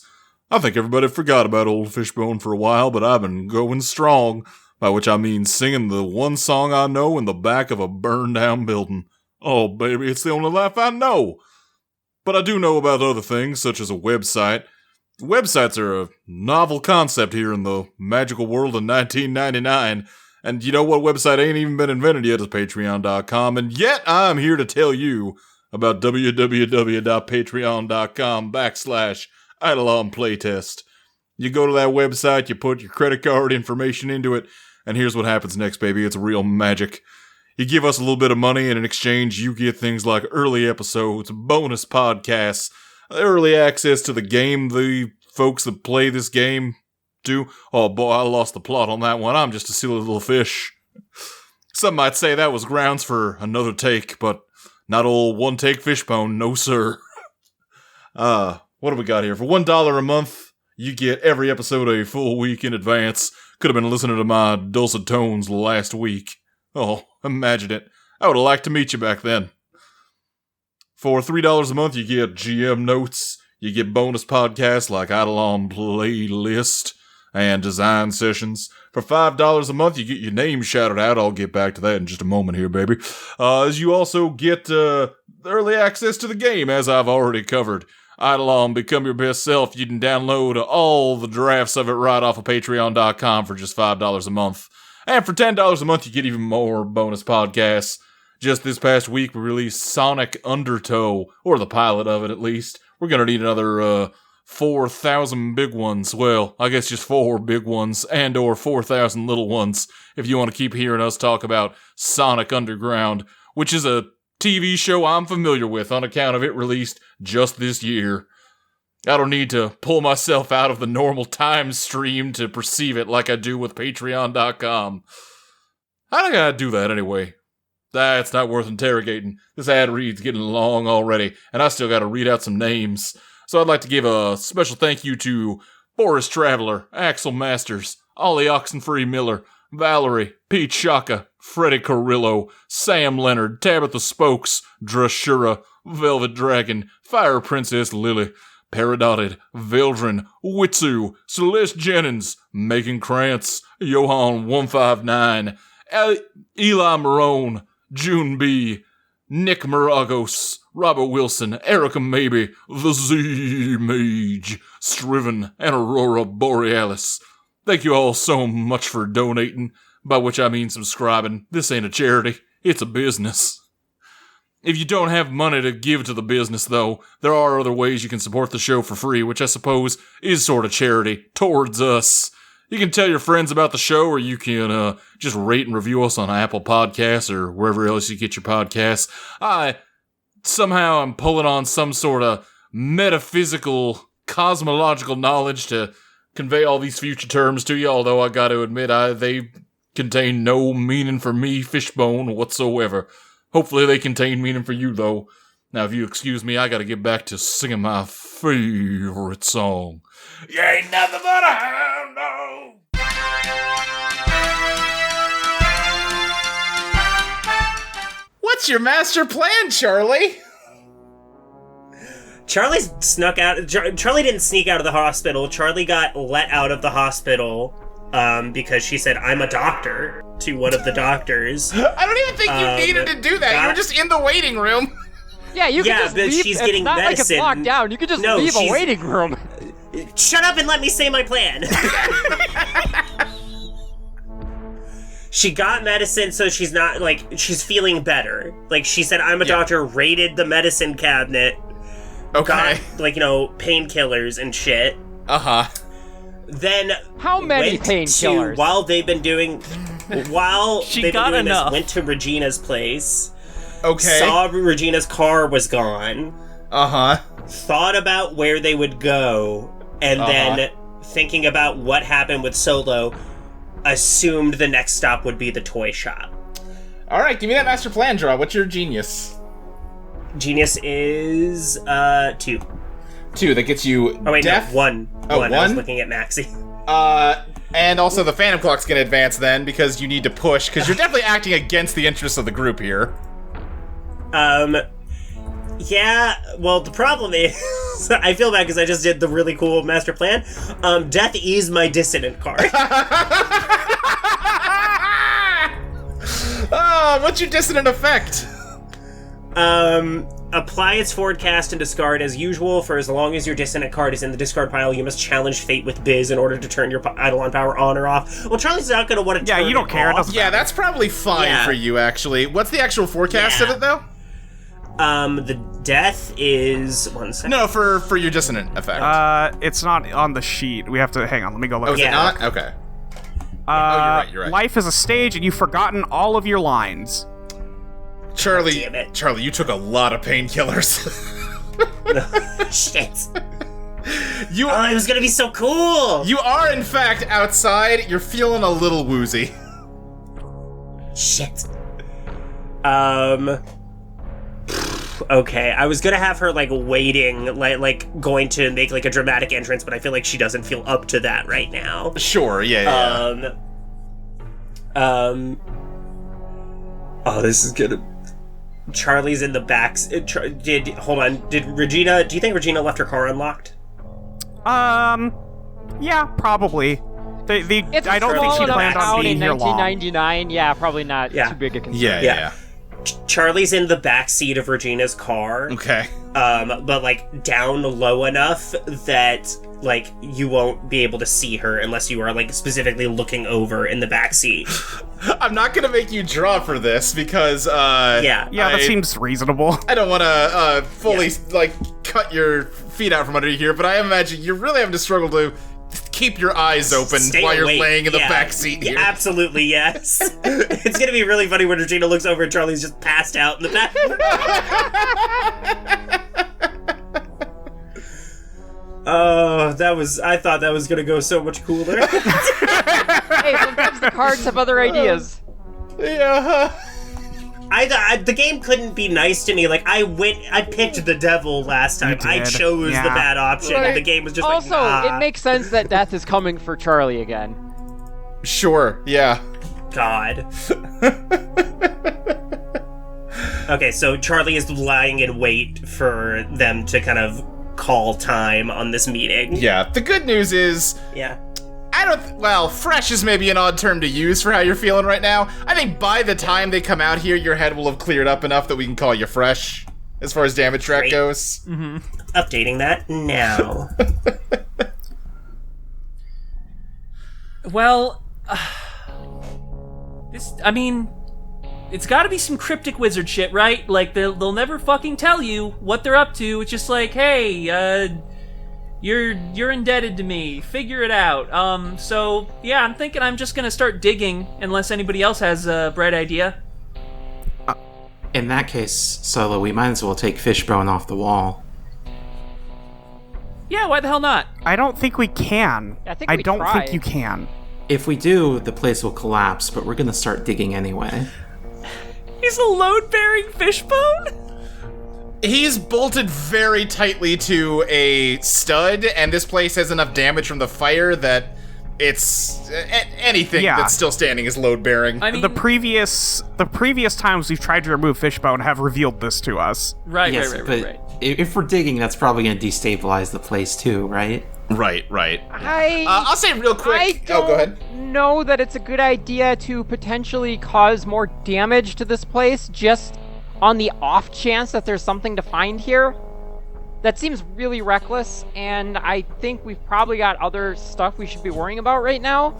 I think everybody forgot about old Fishbone for a while, but I've been going strong. By which I mean singing the one song I know in the back of a burned-down building. Oh, baby, it's the only life I know. But I do know about other things, such as a website. Websites are a novel concept here in the magical world of 1999. And you know what website ain't even been invented yet is Patreon.com. And yet I'm here to tell you about www.patreon.com/Eidolon Playtest. You go to that website, you put your credit card information into it, and here's what happens next, baby. It's real magic. You give us a little bit of money, and in exchange, you get things like early episodes, bonus podcasts, early access to the game the folks that play this game do. Oh boy, I lost the plot on that one. I'm just a silly little fish. Some might say that was grounds for another take, but not old one-take Fishbone, no sir. What do we got here? For $1 a month, you get every episode a full week in advance. Could have been listening to my dulcet tones last week. Oh, imagine it. I would have liked to meet you back then. For $3 a month, you get GM notes. You get bonus podcasts like Eidolon Playlist. and design sessions. For $5 a month, you get your name shouted out. I'll get back to that in just a moment here, baby. As you also get early access to the game, as I've already covered. Eidolon, Become Your Best Self. You can download all the drafts of it right off of patreon.com for just $5 a month. And for $10 a month, you get even more bonus podcasts. Just this past week, we released Sonic Undertow, or the pilot of it at least. We're going to need another 4,000 big ones. Well, I guess just 4 big ones and or 4,000 little ones if you want to keep hearing us talk about Sonic Underground, which is a TV show I'm familiar with on account of it released just this year. I don't need to pull myself out of the normal time stream to perceive it like I do with patreon.com. How do I gotta do that anyway? That's not worth interrogating. This ad read's getting long already, and I still gotta read out some names. So I'd like to give a special thank you to Boris Traveler, Axel Masters, Ollie Oxenfree Miller, Valerie, Pete Shaka, Freddie Carrillo, Sam Leonard, Tabitha Spokes, Drashura, Velvet Dragon, Fire Princess Lily, Paradotted, Veldrin, Witsu, Celeste Jennings, Megan Krantz, Johan 159, Eli Marone, June B, Nick Maragos, Robert Wilson, Erica Maybe, The Z Mage, Striven, and Aurora Borealis. Thank you all so much for donating, by which I mean subscribing. This ain't a charity, it's a business. If you don't have money to give to the business, though, there are other ways you can support the show for free, which I suppose is sort of charity towards us. You can tell your friends about the show, or you can just rate and review us on Apple Podcasts or wherever else you get your podcasts. Somehow I'm pulling on some sort of metaphysical, cosmological knowledge to convey all these future terms to you, although I gotta admit they contain no meaning for me, Fishbone, whatsoever. Hopefully they contain meaning for you, though. Now, if you excuse me, I gotta get back to singing my favorite song. You ain't nothing but a hound dog. What's your master plan, Charlie? Charlie snuck out. Charlie didn't sneak out of the hospital. Charlie got let out of the hospital because she said, "I'm a doctor," to one of the doctors. I don't even think you needed to do that. You were just in the waiting room. Yeah, you can just but leave. she's It's getting not medicine. like it's locked down. You can just leave a waiting room. Shut up and let me say my plan. She got medicine, so she's not, she's feeling better. Like, she said, "I'm a doctor," raided the medicine cabinet. Okay. Got, painkillers and shit. Uh-huh. Then how many painkillers? While they've been doing this, went to Regina's place. Okay. Saw Regina's car was gone. Uh-huh. Thought about where they would go, and then thinking about what happened with Solo, assumed the next stop would be the toy shop. Alright, give me that master plan, Draw. What's your genius? Genius is 2. 2, that gets you deaf? No, 1. Oh, 1? 1? I was looking at Maxie. And also the Phantom Clock's gonna advance then, because you need to push, because you're definitely acting against the interests of the group here. Yeah, well, the problem is, I feel bad because I just did the really cool master plan. Death is my dissonant card. What's your dissonant effect? Apply its forward cast and discard as usual. For as long as your dissonant card is in the discard pile, you must challenge fate with Biz in order to turn your Eidolon power on or off. Well, Charlie's not going to want to turn you don't care. It doesn't matter. That's probably fine for you, actually. What's the actual forecast of it, though? The death is... 1 second. No, for your dissonant effect. It's not on the sheet. We have to... Hang on, let me go look. Oh, is it not? Okay. You're right. Life is a stage, and you've forgotten all of your lines. Charlie, damn it. Charlie, you took a lot of painkillers. Shit. It was gonna be so cool! You are, in fact, outside. You're feeling a little woozy. Shit. Okay, I was gonna have her, waiting, going to make, a dramatic entrance, but I feel like she doesn't feel up to that right now. Sure, yeah. This is gonna... Charlie's in the back. Hold on. Do you think Regina left her car unlocked? Yeah, probably. It's I don't think small she enough planned on town being in here long. 1999. Yeah, probably not Yeah. too big a concern. Yeah. Charlie's in the back seat of Regina's car. Okay. But like down low enough that like you won't be able to see her unless you are like specifically looking over in the back seat. I'm not gonna make you draw for this because Yeah. Yeah, that seems reasonable. I don't want to fully like cut your feet out from under you here, but I imagine you're really having to struggle to keep your eyes open Stay while you're awake. laying in the Yeah. back seat here. Yeah, absolutely, yes. It's gonna be really funny when Regina looks over and Charlie's just passed out in the back. Oh, I thought that was gonna go so much cooler. Hey, sometimes the cards have other ideas. Yeah. The game couldn't be nice to me. Like, I picked the devil last time. I did. chose Yeah. the bad option, and the game was just Also, like, nah. it makes sense that death is coming for Charlie again. Sure. Yeah. God. Okay, so Charlie is lying in wait for them to kind of call time on this meeting. Yeah. The good news is, Yeah. fresh is maybe an odd term to use for how you're feeling right now. I think by the time they come out here, your head will have cleared up enough that we can call you fresh, as far as damage track Great. goes. Updating that now. Well, it's gotta be some cryptic wizard shit, right? Like, they'll never fucking tell you what they're up to. It's just like, hey, you're indebted to me. Figure it out. So, yeah, I'm thinking I'm just gonna start digging, unless anybody else has a bright idea. In that case, Solo, we might as well take Fishbone off the wall. Yeah, why the hell not? I don't think we can. I think I we don't tried. think you can. If we do, the place will collapse, but we're gonna start digging anyway. He's a load-bearing fishbone? He's bolted very tightly to a stud, and this place has enough damage from the fire that it's anything Yeah. that's still standing is load bearing. I mean, The previous times we've tried to remove Fishbone have revealed this to us. right. But if we're digging, that's probably gonna destabilize the place too, right? Right. I'll say real quick. I don't go ahead. know that it's a good idea to potentially cause more damage to this place just on the off chance that there's something to find here. That seems really reckless, and I think we've probably got other stuff we should be worrying about right now.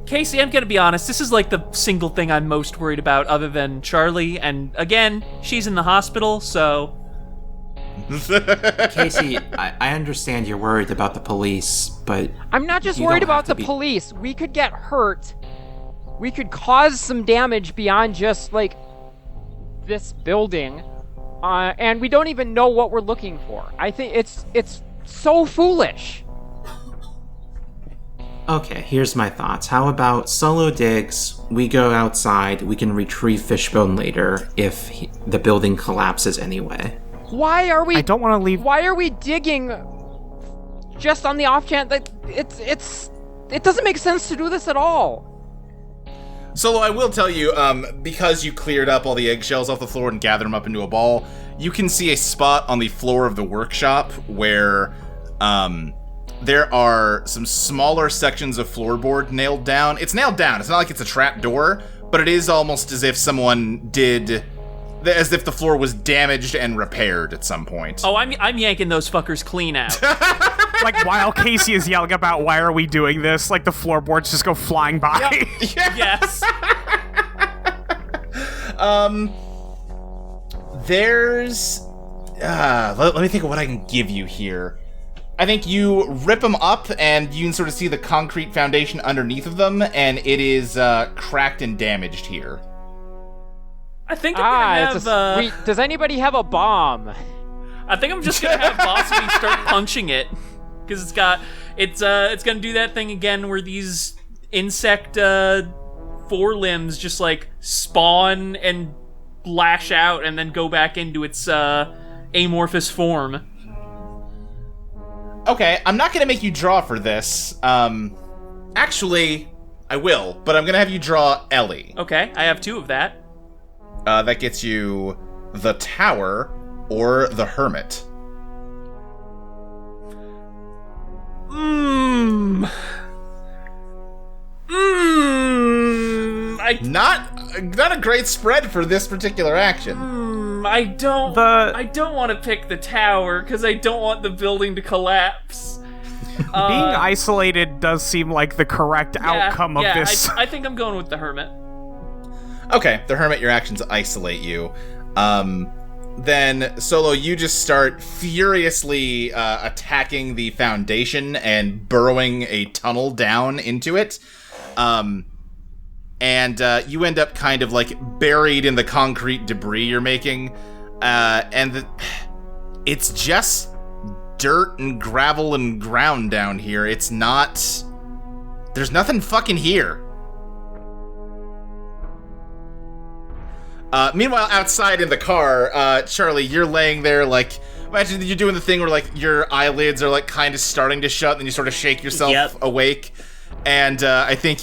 Kacey, I'm gonna be honest, this is like the single thing I'm most worried about other than Charlie, and again, she's in the hospital, so... Kacey, I understand you're worried about the police, but I'm not just You worried don't have about to the be- police. We could get hurt. We could cause some damage beyond just, like, this building. And we don't even know what we're looking for. I think it's so foolish. okay, here's my thoughts. How about Solo digs, we go outside, we can retrieve Fishbone later if the building collapses anyway. Why are we I don't want to leave. Why are we digging just on the off chance that it doesn't make sense to do this at all? Solo, I will tell you, because you cleared up all the eggshells off the floor and gathered them up into a ball, you can see a spot on the floor of the workshop where there are some smaller sections of floorboard nailed down. It's nailed down. It's not like it's a trap door, but it is almost as if someone as if the floor was damaged and repaired at some point. Oh, I'm yanking those fuckers clean out. Like, while Kacey is yelling about why are we doing this, like, the floorboards just go flying by. Yes. There's... let me think of what I can give you here. I think you rip them up, and you can sort of see the concrete foundation underneath of them, and it is cracked and damaged here. I think I'm It's gonna have, wait, does anybody have a bomb? I think I'm just gonna have Bossy start punching it. Because it's gonna do that thing again where these insect forelimbs just like spawn and lash out and then go back into its amorphous form. Okay, I'm not gonna make you draw for this. Actually, I will, but I'm gonna have you draw Ellie. Okay, I have 2 of that. That gets you the Tower or the Hermit. Not a great spread for this particular action. I don't want to pick the tower because I don't want the building to collapse. Being isolated does seem like the correct outcome of this. I think I'm going with the hermit. Okay, the hermit, your actions isolate you. Then, Solo, you just start furiously attacking the foundation and burrowing a tunnel down into it. And you end up kind of like buried in the concrete debris you're making. It's just dirt and gravel and ground down here. It's not... There's nothing fucking here. Meanwhile, outside in the car, Charlie, you're laying there like... Imagine you're doing the thing where like your eyelids are like kind of starting to shut and then you sort of shake yourself awake. And I think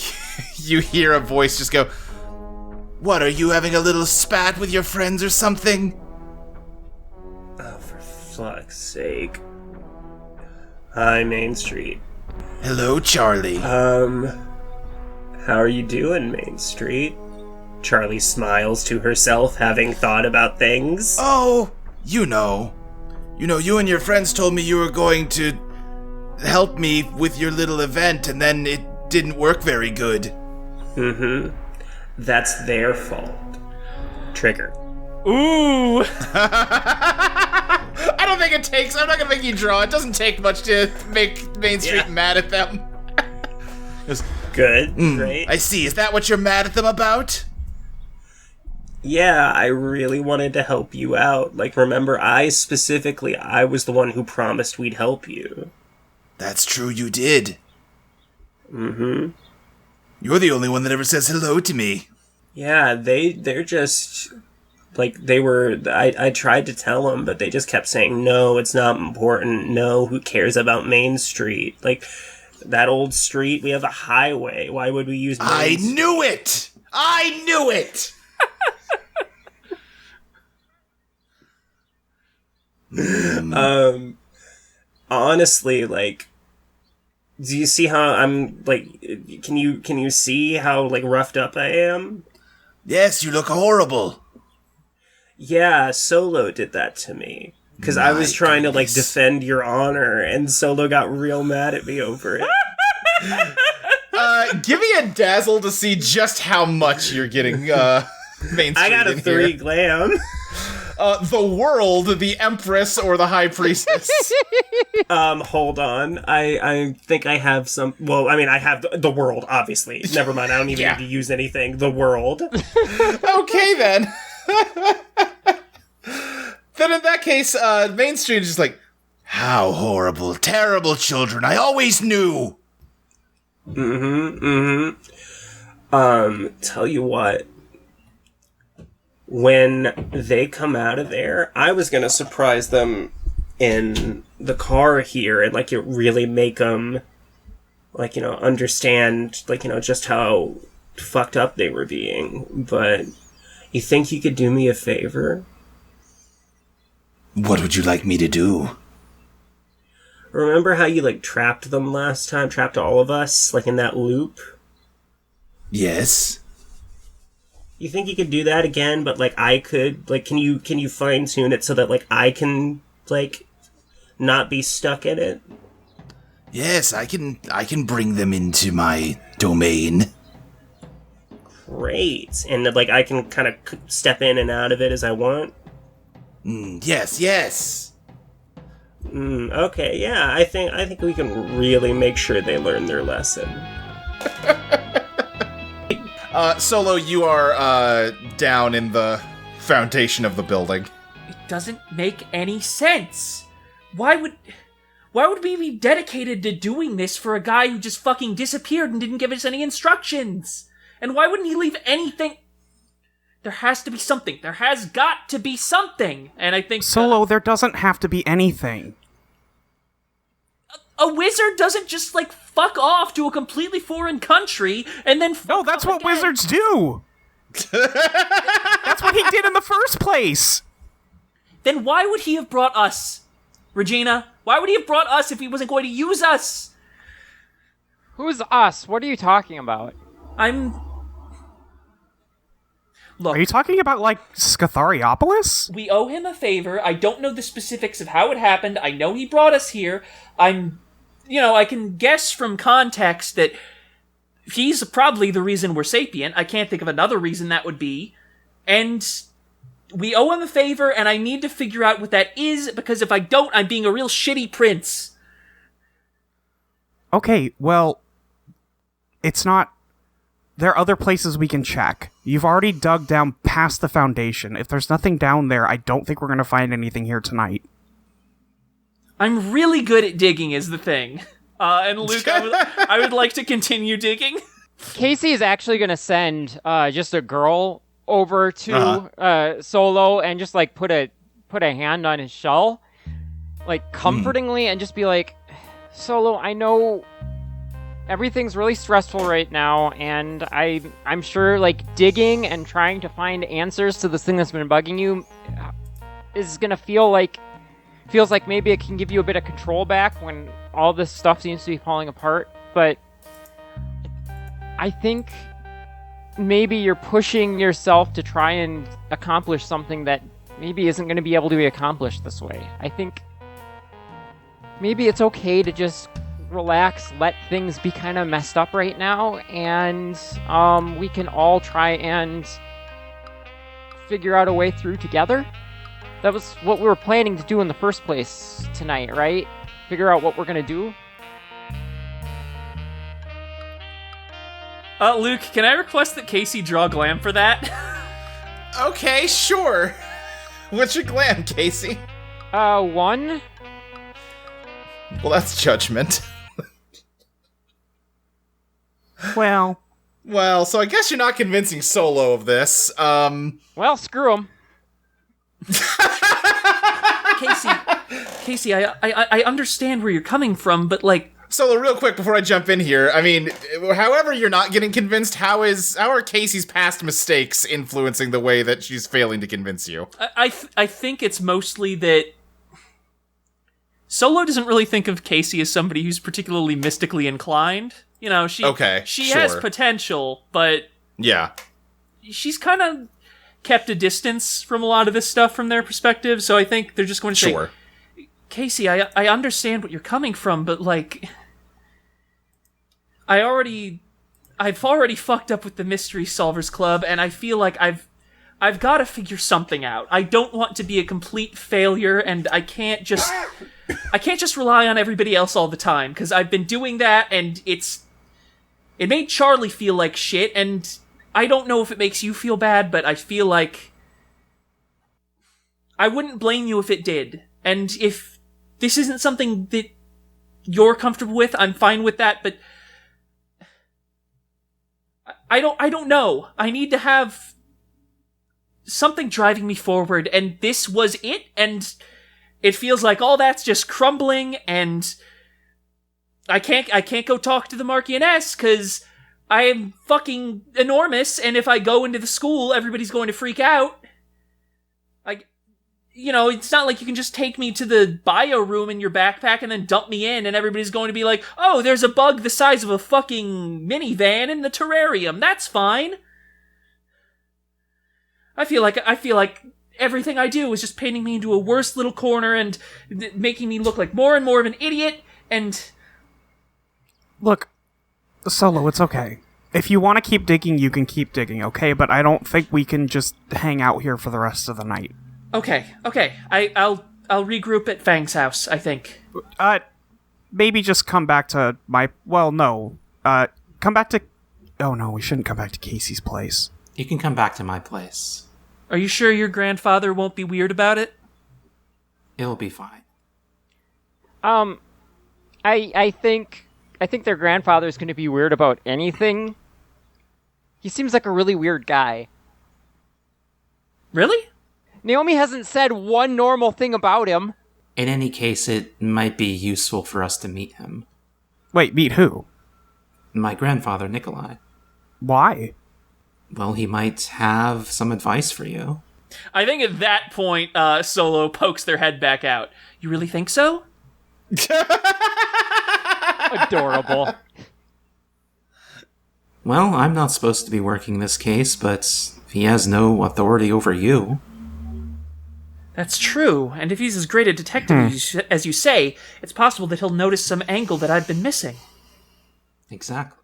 you hear a voice just go, "What, are you having a little spat with your friends or something?" Oh, for fuck's sake. Hi, Main Street. Hello, Charlie. How are you doing, Main Street? Charlie smiles to herself, having thought about things. Oh, you know, you and your friends told me you were going to help me with your little event, and then it didn't work very good. Mm-hmm. That's their fault. Trigger. Ooh! I don't think it takes... I'm not gonna make you draw. It doesn't take much to make Main Street mad at them. Good, great. I see. Is that what you're mad at them about? Yeah, I really wanted to help you out. Like, remember, I was the one who promised we'd help you. That's true, you did. Mm-hmm. You're the only one that ever says hello to me. Yeah, they're just... Like, they were... I tried to tell them, but they just kept saying, no, it's not important. No, who cares about Main Street? Like, that old street, we have a highway. Why would we use Main Street? Knew it! I knew it! Honestly, like... Do you see how I'm, like... Can you see how, like, roughed up I am? Yes, you look horrible. Yeah, Solo did that to me. Because I was trying to, like, defend your honor, and Solo got real mad at me over it. Give me a dazzle to see just how much you're getting, Main Street. I got a 3 glam. The world, the Empress, or the High Priestess? Hold on. I think I have some... Well, I mean, I have the world, obviously. Never mind, I don't even need to use anything. The world. Okay, then. Then in that case, Main Street is just like, how horrible, terrible children, I always knew! Tell you what. When they come out of there, I was gonna surprise them in the car here and, like, really make them, like, understand, like, just how fucked up they were being. But you think you could do me a favor? What would you like me to do? Remember how you, like, trapped them last time? Trapped all of us, like, in that loop? Yes. You think you could do that again, but, like, I could? Like, can you fine-tune it so that, like, I can, like, not be stuck in it? Yes, I can bring them into my domain. Great. And, like, I can kind of step in and out of it as I want? Yes. Okay, yeah, I think we can really make sure they learn their lesson. Solo, you are down in the foundation of the building. It doesn't make any sense. Why would we be dedicated to doing this for a guy who just fucking disappeared and didn't give us any instructions? And why wouldn't he leave anything? There has to be something. There has got to be something. And I think... Solo, there doesn't have to be anything. A wizard doesn't just, like, fuck off to a completely foreign country and then fuck No, that's what again. wizards do! That's what he did in the first place! Then why would he have brought us? Regina, why would he have brought us if he wasn't going to use us? Who's us? What are you talking about? Look, Are you talking about, like, Scathariopolis? we owe him a favor. I don't know the specifics of how it happened. I know he brought us here. I can guess from context that he's probably the reason we're sapient. I can't think of another reason that would be. And we owe him a favor, and I need to figure out what that is, because if I don't, I'm being a real shitty prince. Okay, well, it's not... There are other places we can check. You've already dug down past the foundation. If there's nothing down there, I don't think we're going to find anything here tonight. I'm really good at digging is the thing. And Luke, I would like to continue digging. Kacey is actually going to send just a girl over to Solo and just like put a hand on his shell, like comfortingly, and just be like, Solo, I know everything's really stressful right now, and I'm sure like digging and trying to find answers to this thing that's been bugging you is gonna feels like maybe it can give you a bit of control back when all this stuff seems to be falling apart, but I think maybe you're pushing yourself to try and accomplish something that maybe isn't going to be able to be accomplished this way. I think maybe it's okay to just relax, let things be kind of messed up right now, and we can all try and figure out a way through together. That was what we were planning to do in the first place tonight, right? Figure out what we're going to do. Luke, can I request that Kacey draw glam for that? Okay, sure. What's your glam, Kacey? 1. Well, that's judgment. Well, So I guess you're not convincing Solo of this. Well, screw him. Kacey, I understand where you're coming from, but like... Solo, real quick before I jump in here, I mean, however you're not getting convinced, how are Kacey's past mistakes influencing the way that she's failing to convince you? I think it's mostly that Solo doesn't really think of Kacey as somebody who's particularly mystically inclined. You know, she has potential, but yeah, she's kind of kept a distance from a lot of this stuff from their perspective, so I think they're just going to say, Kacey, I understand what you're coming from, but like, I've already fucked up with the Mystery Solvers Club, and I feel like I've got to figure something out. I don't want to be a complete failure, and I can't just rely on everybody else all the time, because I've been doing that, and it made Charlie feel like shit, and I don't know if it makes you feel bad, but I feel like I wouldn't blame you if it did. And if this isn't something that you're comfortable with, I'm fine with that, but I don't know. I need to have something driving me forward, and this was it, and it feels like all that's just crumbling, and I can't go talk to the Marchioness, because I am fucking enormous, and if I go into the school, everybody's going to freak out. It's not like you can just take me to the bio room in your backpack and then dump me in, and everybody's going to be like, oh, there's a bug the size of a fucking minivan in the terrarium. That's fine. I feel like everything I do is just painting me into a worse little corner and making me look like more and more of an idiot, and... Look, Solo, it's okay. If you want to keep digging, you can keep digging, okay? But I don't think we can just hang out here for the rest of the night. Okay. I'll regroup at Fang's house, I think. Maybe just come back to my... Well, no. Come back to... Oh, no, we shouldn't come back to Kacey's place. You can come back to my place. Are you sure your grandfather won't be weird about it? It'll be fine. I think their grandfather's going to be weird about anything. He seems like a really weird guy. Really? Naomi hasn't said one normal thing about him. In any case, it might be useful for us to meet him. Wait, meet who? My grandfather, Nikolai. Why? Well, he might have some advice for you. I think at that point, Solo pokes their head back out. You really think so? Adorable. Well, I'm not supposed to be working this case, but he has no authority over you. That's true, and if he's as great a detective as you say, it's possible that he'll notice some angle that I've been missing. Exactly.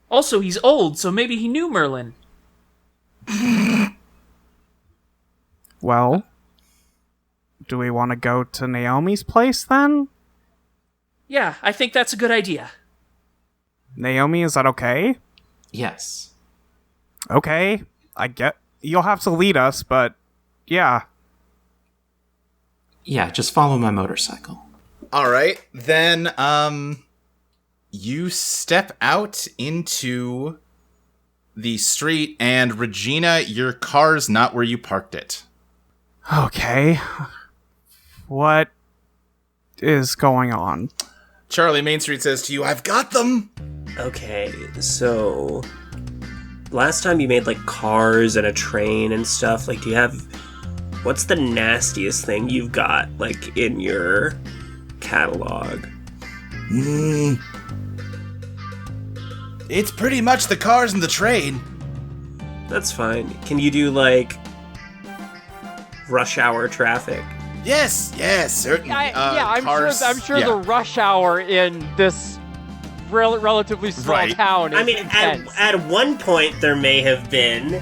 Also, he's old, so maybe he knew Merlin. Well, do we want to go to Naomi's place then? Yeah, I think that's a good idea. Naomi, is that okay? Yes. Okay, I get you'll have to lead us, but yeah. Yeah, just follow my motorcycle. All right, then you step out into the street, and Regina, your car's not where you parked it. Okay. What is going on? Charlie, Main Street says to you, I've got them! Okay, so last time you made like cars and a train and stuff, like do you have what's the nastiest thing you've got like in your catalog? It's pretty much the cars and the train. That's fine. Can you do like rush hour traffic? Yes, certainly. I'm cars, sure the rush hour in this relatively small town is intense. At one point there may have been.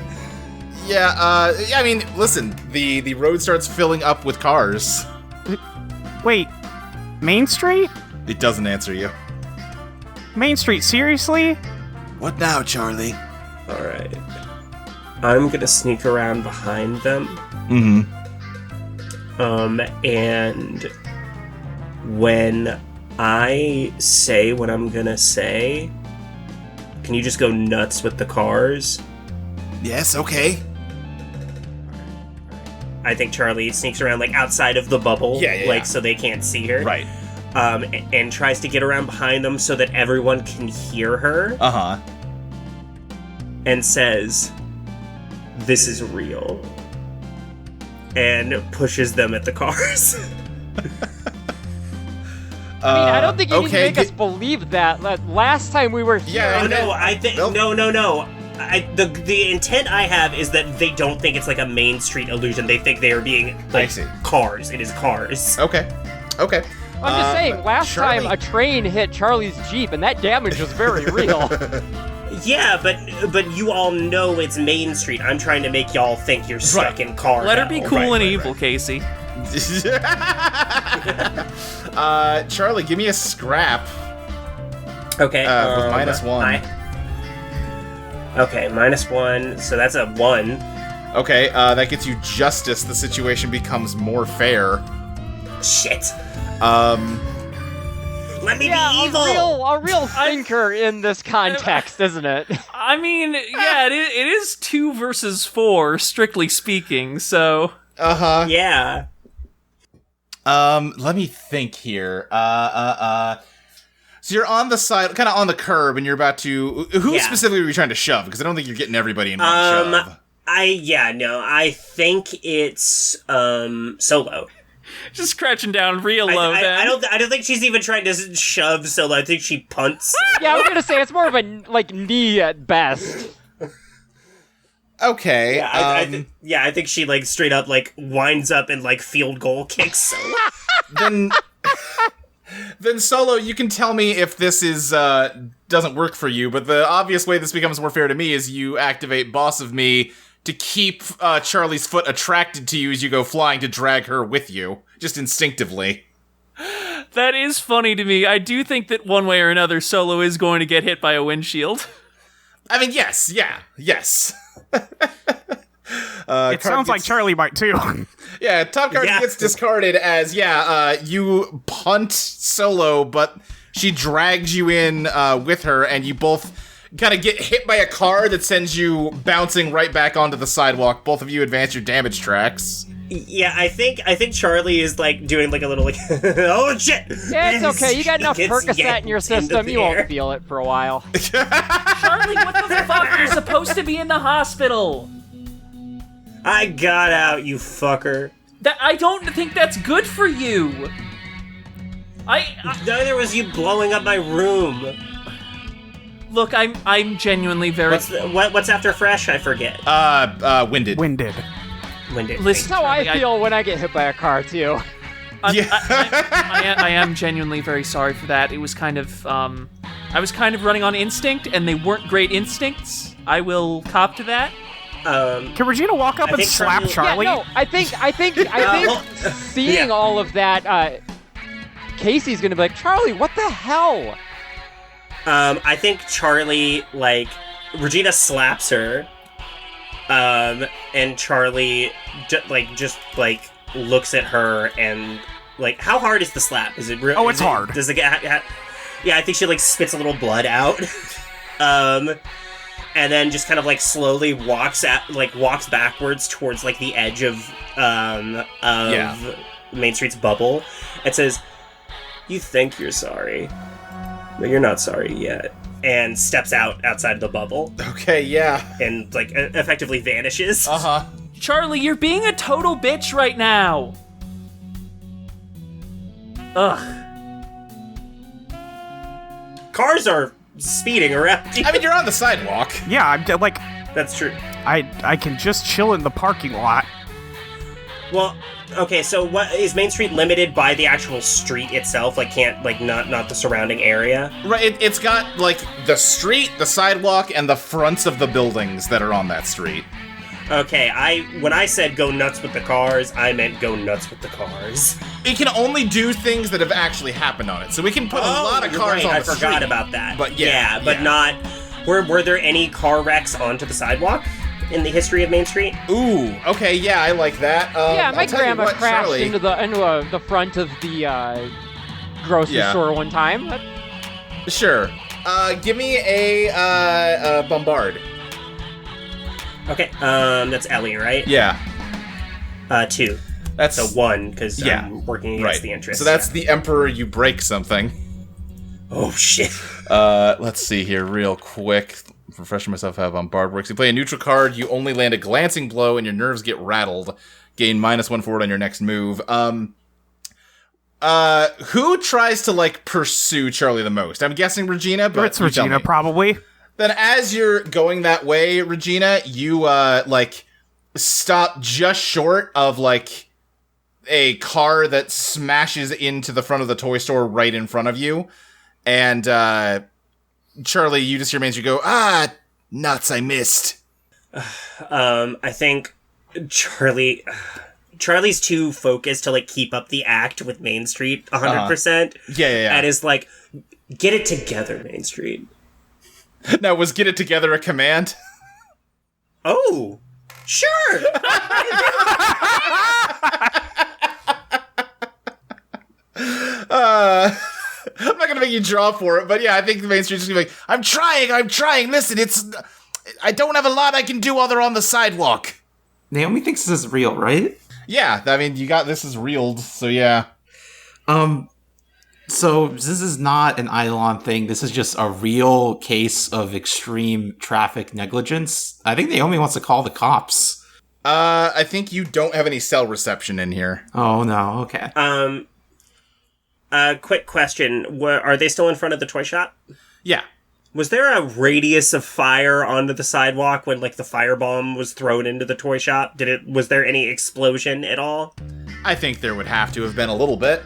Yeah, I mean, listen, the road starts filling up with cars. Wait, Main Street? It doesn't answer you. Main Street, seriously? What now, Charlie? Alright. I'm gonna sneak around behind them. Mm-hmm. And when I say what I'm gonna say, can you just go nuts with the cars? Yes, okay. I think Charlie sneaks around like outside of the bubble, so they can't see her. Right. And tries to get around behind them so that everyone can hear her. Uh-huh. And says, "This is real." And pushes them at the cars. I don't think you need to make us believe that. Last time we were here... The intent I have is that they don't think it's like a Main Street illusion. They think they are being like cars. It is cars. Okay. I'm just saying, last time a train hit Charlie's Jeep, and that damage was very real. Yeah, but you all know it's Main Street. I'm trying to make y'all think you're stuck in car. Let her be cool and evil, Kacey. Charlie, give me a scrap. Okay. With -1. Okay, -1, so that's a 1. Okay, that gets you justice. The situation becomes more fair. Shit. Let me be evil! A real thinker in this context, isn't it? I mean, yeah, it is 2 versus 4, strictly speaking, so... Uh-huh. Yeah. Let me think here. So you're on the side, kind of on the curb, and you're about to... Who specifically are you trying to shove? Because I don't think you're getting everybody in one shove. I think it's, Solo. Just crouching down real low, I don't think she's even trying to shove Solo. I think she punts. Yeah, I was gonna say, it's more of a, knee at best. Okay. Yeah, I think she, straight up, winds up and, field goal kicks Solo. Then Solo, you can tell me if this is, doesn't work for you, but the obvious way this becomes more fair to me is you activate Boss of Me to keep Charlie's foot attracted to you as you go flying to drag her with you, just instinctively. That is funny to me. I do think that one way or another, Solo is going to get hit by a windshield. I mean, yes. It sounds like Charlie might too. Yeah, top card gets discarded as, you punt Solo, but she drags you in with her, and you both kind of get hit by a car that sends you bouncing right back onto the sidewalk. Both of you advance your damage tracks. Yeah, I think Charlie is doing a little oh shit! Yeah, it's okay. You got enough Percocet in your system. You won't feel it for a while. Charlie, what the fuck? You're supposed to be in the hospital. I got out, you fucker. I don't think that's good for you. Neither was you blowing up my room. Look, I'm genuinely very. What's after fresh? I forget. Winded. Winded. Listen, That's how I feel when I get hit by a car too. I am genuinely very sorry for that. It was kind of, I was kind of running on instinct, and they weren't great instincts. I will cop to that. Can Regina walk up and slap Charlie? Yeah, no, I think seeing all of that, Kacey's gonna be like, Charlie, what the hell? I think Charlie, Regina slaps her, and Charlie just looks at her and, how hard is the slap? Is it real? Oh, it's hard. Does it get... Yeah, I think she, spits a little blood out. And then just kind of, slowly walks backwards towards, the edge of Main Street's bubble. And says, "You think you're sorry, but you're not sorry yet." And steps outside the bubble. Okay, yeah. And, effectively vanishes. Uh-huh. Charlie, you're being a total bitch right now. Ugh. Cars are speeding around you. I mean, you're on the sidewalk. Yeah, I'm That's true. I can just chill in the parking lot. Well, okay, so what is Main Street limited by the actual street itself? Can't not the surrounding area? Right, it's got the street, the sidewalk, and the fronts of the buildings that are on that street. Okay, when I said go nuts with the cars, I meant go nuts with the cars. It can only do things that have actually happened on it, so we can put a lot of cars on the street. I forgot about that. But not. Were there any car wrecks onto the sidewalk in the history of Main Street? Ooh, okay, yeah, I like that. My grandma crashed into the front of the grocery store one time. Sure. Give me a bombard. Okay, that's Ellie, right? Yeah. 2. That's so 1, because I'm working against the interest. So that's the Emperor, you break something. Oh, shit. Let's see here real quick. Refreshing myself how bombard works. You play a neutral card, you only land a glancing blow, and your nerves get rattled. Gain -1 forward on your next move. Who tries to, pursue Charlie the most? I'm guessing Regina, but it's Regina, probably. Then as you're going that way, Regina, you, stop just short of, a car that smashes into the front of the toy store right in front of you. And, Charlie, you just hear Main Street go, nuts, I missed. I think Charlie's too focused to, keep up the act with Main Street 100%. Yeah. And is get it together, Main Street. Now, was get it together a command? Oh, sure. I'm not gonna make you draw for it, but yeah, I think the Main Street's just gonna be I'm trying, listen, I don't have a lot I can do while they're on the sidewalk. Naomi thinks this is real, right? Yeah, I mean, this is reeled, so yeah. So this is not an Eidolon thing, this is just a real case of extreme traffic negligence. I think Naomi wants to call the cops. I think you don't have any cell reception in here. Oh, no, okay. Quick question. Are they still in front of the toy shop? Yeah. Was there a radius of fire onto the sidewalk when, the firebomb was thrown into the toy shop? Was there any explosion at all? I think there would have to have been a little bit.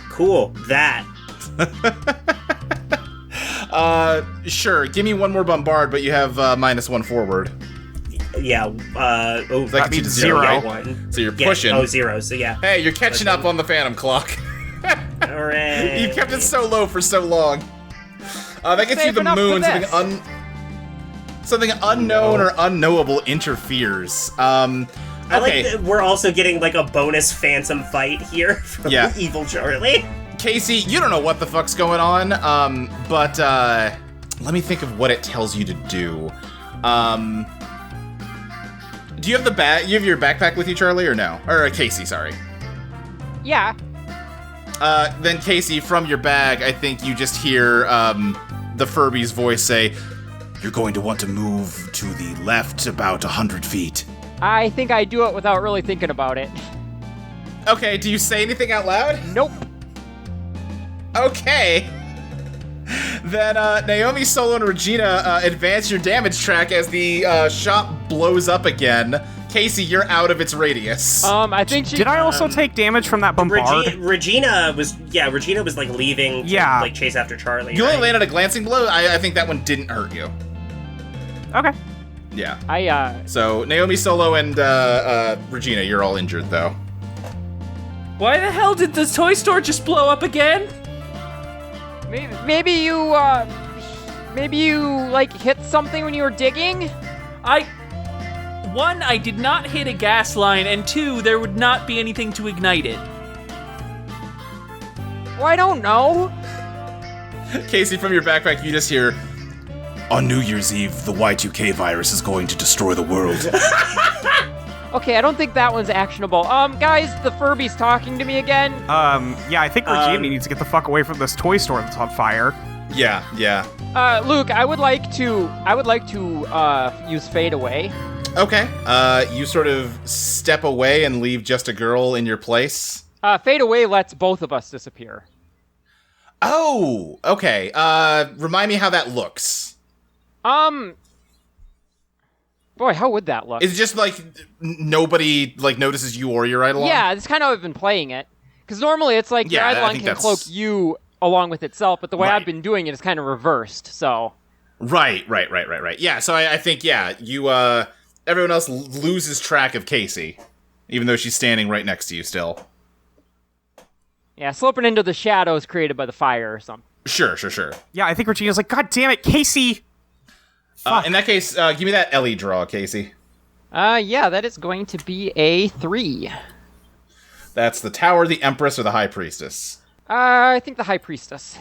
Cool. That. Sure. Give me one more bombard, but you have -1 forward. Yeah. That means 0. So you're pushing. 0. So yeah. Hey, you're catching up on the Phantom clock. Alright. You kept it so low for so long. That gets you the moon. Something unknown or unknowable interferes. I like that we're also getting a bonus phantom fight here from Evil Charlie. Kacey, you don't know what the fuck's going on, but let me think of what it tells you to do. Do you have you have your backpack with you, Charlie, or no? Or Kacey, sorry. Yeah. Then Kacey, from your bag, I think you just hear the Furby's voice say, "You're going to want to move to the left about 100 feet." I think I do it without really thinking about it. Okay, do you say anything out loud? Nope. Okay. Then Naomi, Solo, and Regina advance your damage track as the shop blows up again. Kacey, you're out of its radius. I think Did I also take damage from that bombard? Regina was like leaving to like chase after Charlie. You only landed a glancing blow. I think that one didn't hurt you. Okay. Yeah. So Naomi, Solo, and Regina, you're all injured though. Why the hell did the toy store just blow up again? maybe you like hit something when you were digging. One, I did not hit a gas line, and two, there would not be anything to ignite it. Well, I don't know. Kacey, from your backpack, you just hear, on New Year's Eve, the Y2K virus is going to destroy the world. Okay, I don't think that one's actionable. Guys, the Furby's talking to me again. Yeah, I think Regina needs to get the fuck away from this toy store that's on fire. Yeah. Luke, I would like to use Fade Away. Okay. You sort of step away and leave just a girl in your place. Fade Away lets both of us disappear. Oh, okay. Remind me how that looks. Boy, how would that look? Is it just like nobody like notices you or your Eidolon? Yeah, that's kind of how I've been playing it. Because normally it's like your Eidolon can cloak you along with itself, but the way I've been doing it is kind of reversed, so... Right. Yeah, so I think, you, everyone else loses track of Kacey, even though she's standing right next to you still. Yeah, slipping into the shadows created by the fire or something. Sure. Yeah, I think Regina's like, God damn it, Kacey! In that case, give me that Ellie draw, Kacey. Yeah, that is going to be a 3. That's the Tower, the Empress, or the High Priestess? I think the High Priestess.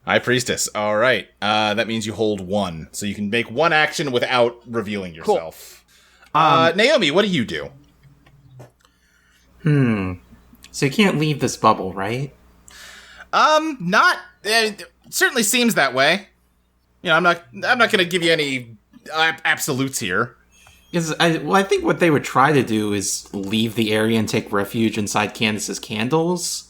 High Priestess, alright. That means you hold 1, so you can make 1 action without revealing yourself. Cool. Naomi, what do you do? So you can't leave this bubble, right? It certainly seems that way. You know, I'm not gonna give you any absolutes here. Because I think what they would try to do is leave the area and take refuge inside Candace's candles.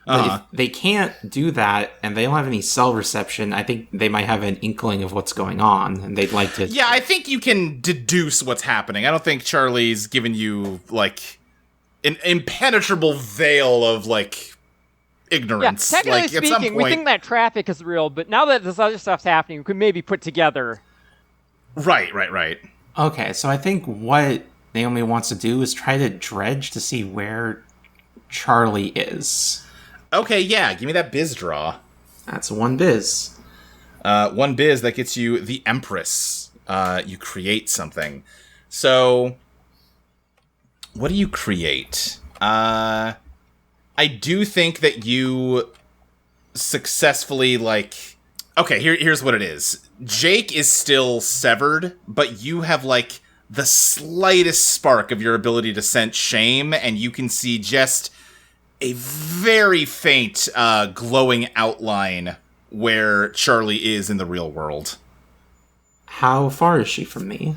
But if they can't do that, and they don't have any cell reception, I think they might have an inkling of what's going on, and they'd like to... Yeah, I think you can deduce what's happening. I don't think Charlie's given you, like, an impenetrable veil of, like, ignorance. Yeah, technically like, speaking, at some point... we think that traffic is real, but now that this other stuff's happening, we could maybe put together... Right. Okay, so I think what Naomi wants to do is try to dredge to see where Charlie is. Okay, yeah, give me that biz draw. That's 1 biz. 1 biz, that gets you the Empress. You create something. So, what do you create? I do think that you successfully, like... Okay, here's what it is. Jake is still severed, but you have, like, the slightest spark of your ability to sense shame, and you can see just a very faint glowing outline where Charlie is in the real world. How far is she from me?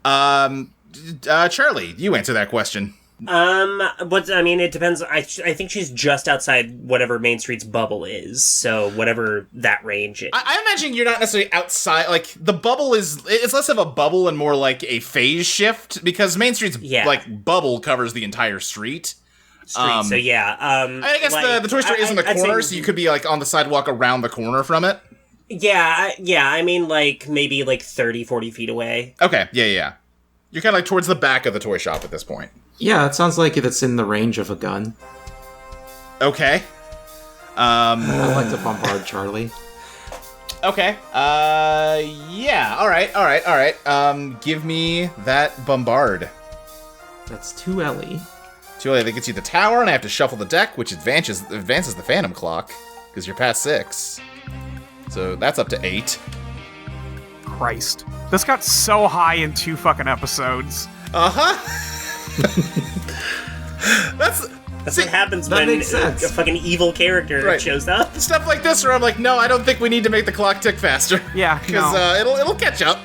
Charlie, you answer that question. It depends. I think she's just outside whatever Main Street's bubble is, so whatever that range is. I imagine you're not necessarily outside, like, the bubble it's less of a bubble and more like a phase shift, because Main Street's, bubble covers the entire street. I guess like, the toy store is in the corner, so you could be, like, on the sidewalk around the corner from it. Yeah, I mean, like, maybe, like, 30, 40 feet away. Okay, yeah. You're kind of, like, towards the back of the toy shop at this point. Yeah, it sounds like it's in the range of a gun. Okay. I'd like to bombard Charlie. Okay. Yeah. All right. Give me that bombard. That's 2 Ellie. 2 Ellie. That gets you the tower, and I have to shuffle the deck, which advances the Phantom Clock, because you're past 6. So that's up to 8. Christ. This got so high in 2 fucking episodes. That's what happens when a fucking evil character shows up. Stuff like this where I'm like, no, I don't think we need to make the clock tick faster. Yeah, because it'll catch up.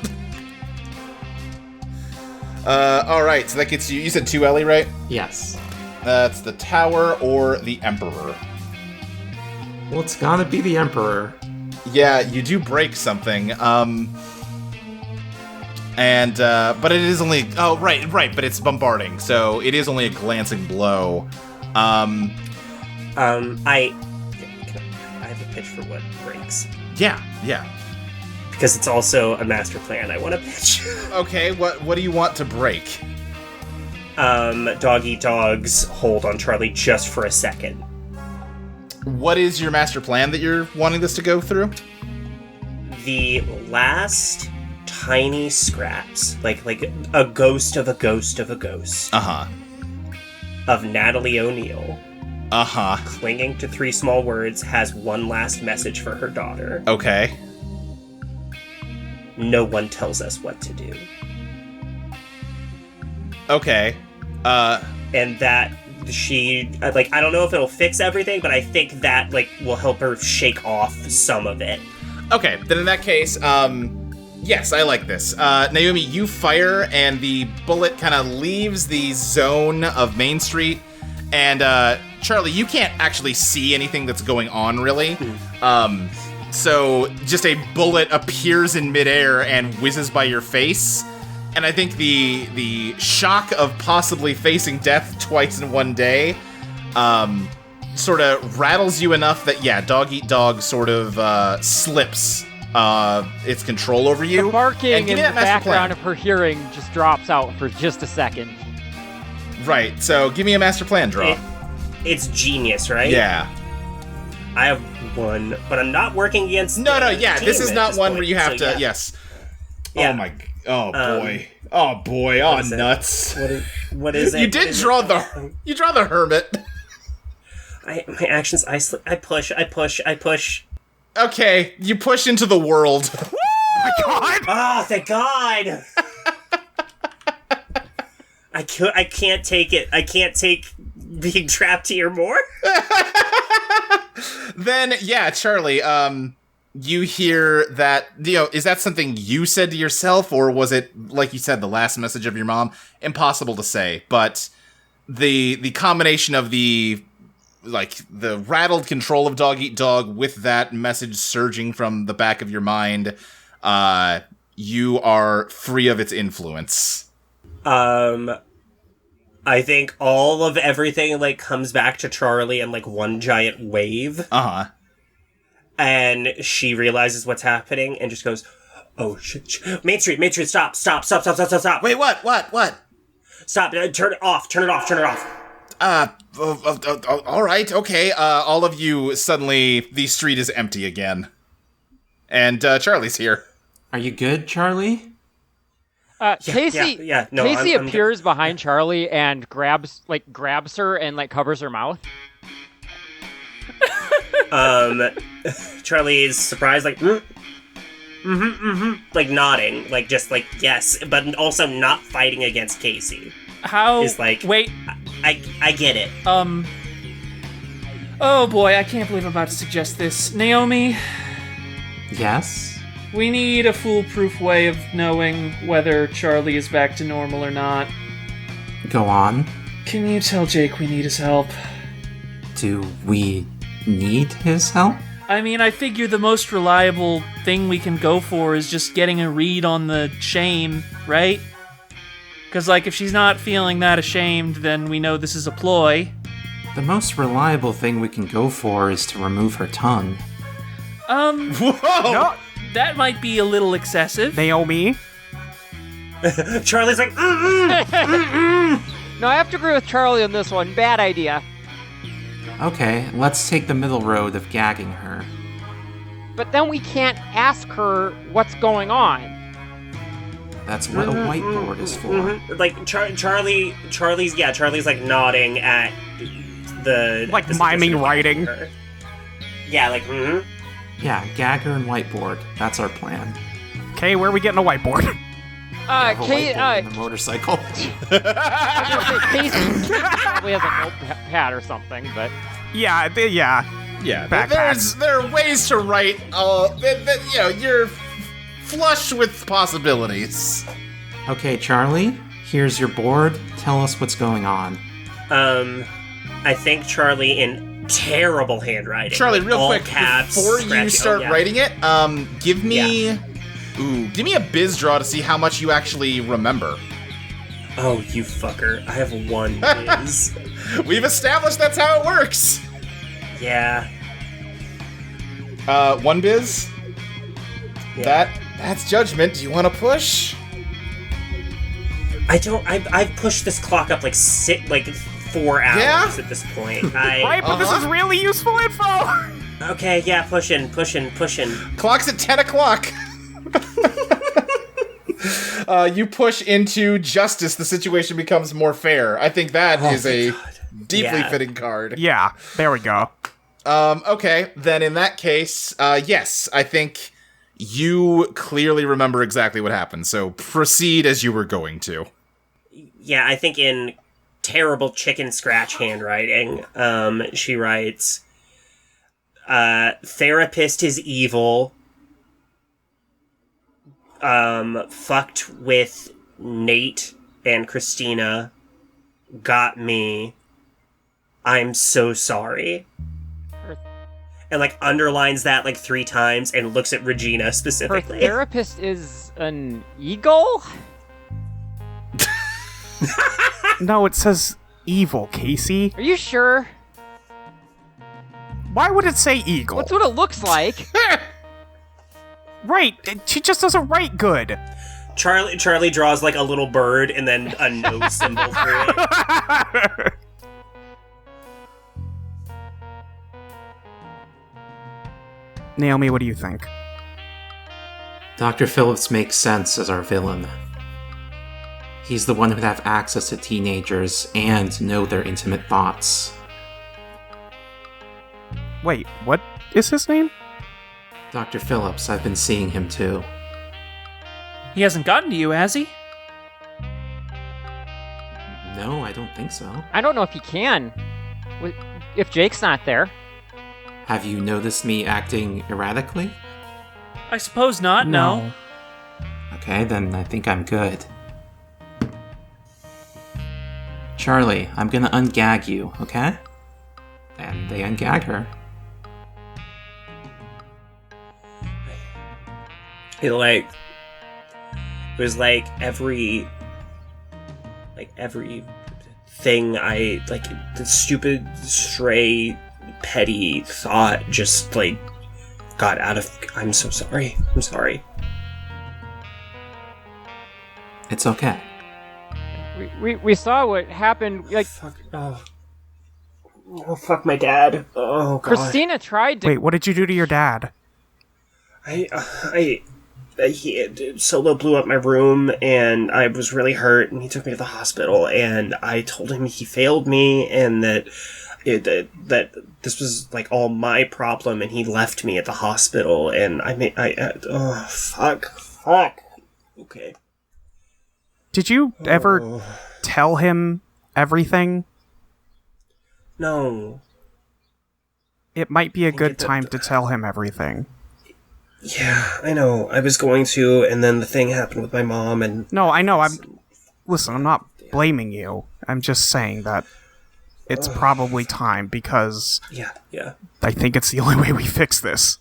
All right, so that gets you. You said 2 Ellie, right? Yes. That's the Tower or the Emperor. Well, it's gotta be the Emperor. Yeah, you do break something. But it is only... Oh, right, but it's bombarding, so it is only a glancing blow. I have a pitch for what breaks. Yeah. Because it's also a master plan I want to pitch. Okay, what do you want to break? Dog-eat-dog's hold on Charlie just for a second. What is your master plan that you're wanting this to go through? The last tiny scraps, like a ghost of a ghost of a ghost. Of Natalie O'Neill. Clinging to 3 small words, has one last message for her daughter. Okay. No one tells us what to do. Okay. And that she, I don't know if it'll fix everything, but I think that, will help her shake off some of it. Okay, then in that case, yes, I like this. Naomi, you fire, and the bullet kind of leaves the zone of Main Street, and, Charlie, you can't actually see anything that's going on, really. So just a bullet appears in midair and whizzes by your face. And I think the shock of possibly facing death twice in one day sort of rattles you enough that, yeah, dog-eat-dog sort of slips its control over you. The barking in the background plan. of her hearing just drops out for just a second. Right, so give me a master plan draw. It's genius, right? Yeah. I have one, but I'm not working against this is not one point, where you have so to, yeah. yes. Yeah. Oh boy, oh nuts. What is it? You did draw the hermit. My actions, I push. Okay, you push into the world. Oh my god! Oh, thank God! I can't take it. I can't take being trapped here more. Then, yeah, Charlie, you hear that, is that something you said to yourself, or was it, like you said, the last message of your mom? Impossible to say, but the combination of the rattled control of dog-eat-dog with that message surging from the back of your mind, you are free of its influence. I think all of everything, comes back to Charlie in, one giant wave. And she realizes what's happening and just goes, oh, shit. Main Street, stop. Wait, what? Stop, turn it off. All right, okay. All of you, suddenly, the street is empty again. And Charlie's here. Are you good, Charlie? Kacey, No, Kacey I'm appears behind Charlie and grabs her and covers her mouth. Charlie is surprised, nodding, yes, but also not fighting against Kacey. How? Is wait. I get it. Oh boy, I can't believe I'm about to suggest this. Naomi, Yes? we need a foolproof way of knowing whether Charlie is back to normal or not. Go on. Can you tell Jake we need his help? Do we need his help? I mean, I figure the most reliable thing we can go for is just getting a read on the shame, right? Because, if she's not feeling that ashamed, then we know this is a ploy. The most reliable thing we can go for is to remove her tongue. Whoa! No, That might be a little excessive. Naomi. Charlie's like, No, I have to agree with Charlie on this one. Bad idea. Okay, let's take the middle road of gagging her. But then we can't ask her what's going on. That's what a whiteboard is for. Charlie's nodding at the miming writing. Yeah, Yeah, gag her and whiteboard. That's our plan. Okay, where are we getting a whiteboard? Have a whiteboard on the motorcycle. Casey probably has a notepad or something, but Yeah, Yeah, Backpack. there are ways to write. You're flush with possibilities. Okay, Charlie, here's your board. Tell us what's going on. I think Charlie, in terrible handwriting. Charlie, like, real all quick, caps, before you scratchy- start yeah. writing it, give me a biz draw to see how much you actually remember. Oh, you fucker. I have one biz. We've established that's how it works. Yeah. One biz? Yeah. That's judgment. Do you want to push? I've pushed this clock up like 4 hours Yeah? at this point. Right, but this is really useful info! Okay, yeah, pushing. Clock's at 10 o'clock. You push into justice, the situation becomes more fair. I think that is a deeply fitting card. Yeah, there we go. Okay, then in that case, yes, I think you clearly remember exactly what happened, so proceed as you were going to. Yeah, I think in terrible chicken scratch handwriting, she writes, therapist is evil, fucked with Nate and Christina, got me, I'm so sorry. And, like, underlines that, like, 3 times and looks at Regina Her specifically. therapist is an eagle? No, it says evil, Kacey. Are you sure? Why would it say eagle? That's what it looks like. Right, she just doesn't write good. Charlie draws, like, a little bird and then a no symbol through it. Naomi, what do you think? Dr. Phillips makes sense as our villain. He's the one who'd have access to teenagers and know their intimate thoughts. Wait, what is his name? Dr. Phillips, I've been seeing him too. He hasn't gotten to you, has he? No, I don't think so. I don't know if he can. If Jake's not there. Have you noticed me acting erratically? I suppose not, no. Okay, then I think I'm good. Charlie, I'm gonna ungag you, okay? And they ungag her. It was like every thing I, like, the stupid, stray, petty thought just, like, got out of... I'm so sorry. I'm sorry. It's okay. We saw what happened, like... Fuck. Oh, fuck my dad. Oh, God. Christina tried to... Wait, what did you do to your dad? Solo blew up my room, and I was really hurt, and he took me to the hospital, and I told him he failed me, and that this was, like, all my problem, and he left me at the hospital, and fuck. Okay. Did you ever tell him everything? No. It might be a good get that- time to tell him everything. Yeah, I know. I was going to, and then the thing happened with my mom, and... No, I know, Listen, I'm not blaming you. I'm just saying that it's probably time, because... Yeah. I think it's the only way we fix this.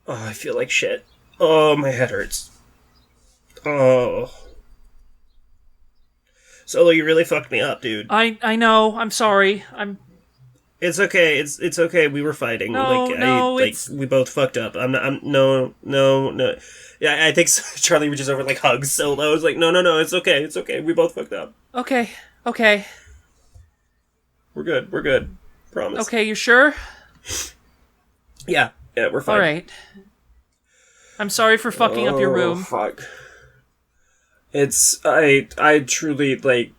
Oh, I feel like shit. Oh, my head hurts. Oh. Solo, you really fucked me up, dude. I know. I'm sorry. It's okay. It's okay. We were fighting. We both fucked up. No. Yeah, I think Charlie reaches over and, like, hugs Solo. I was like, no, it's okay. We both fucked up. Okay. We're good. Promise. Okay, you sure? Yeah, we're fine. All right. I'm sorry for fucking up your room. Fuck. It's I truly, like,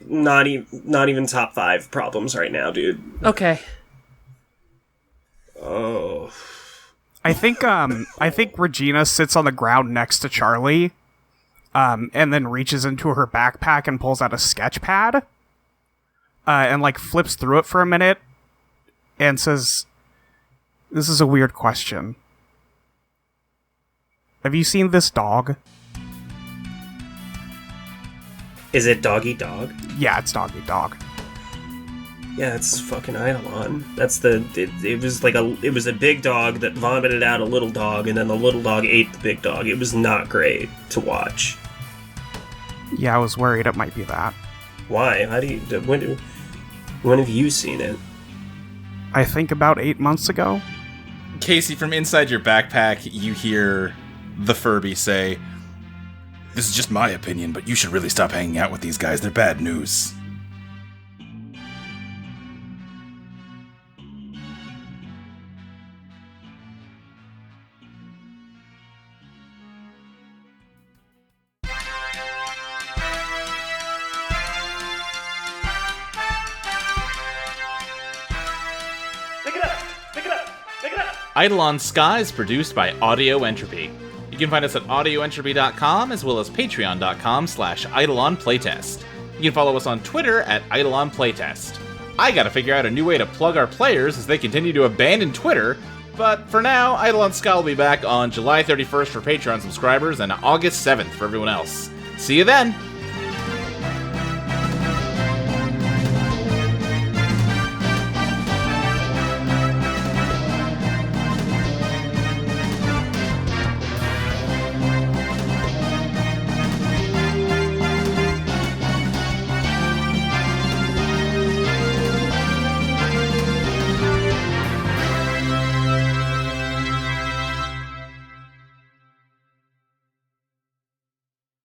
not even top 5 problems right now, dude. Okay. Oh. I think Regina sits on the ground next to Charlie, and then reaches into her backpack and pulls out a sketch pad, and, like, flips through it for a minute, and says, "This is a weird question. Have you seen this dog?" Is it dog eat dog? Yeah, it's dog eat dog. Yeah, it's fucking Eidolon. That's it was a big dog that vomited out a little dog, and then the little dog ate the big dog. It was not great to watch. Yeah, I was worried it might be that. Why? When have you seen it? I think about 8 months ago. Kacey, from inside your backpack, you hear the Furby say, "This is just my opinion, but you should really stop hanging out with these guys. They're bad news." Eidolon SKA is produced by Audio Entropy. You can find us at audioentropy.com as well as patreon.com/EidolonPlaytest. You can follow us on Twitter at EidolonPlaytest. I gotta figure out a new way to plug our players as they continue to abandon Twitter, but for now, Eidolon SKA will be back on July 31st for Patreon subscribers and August 7th for everyone else. See you then!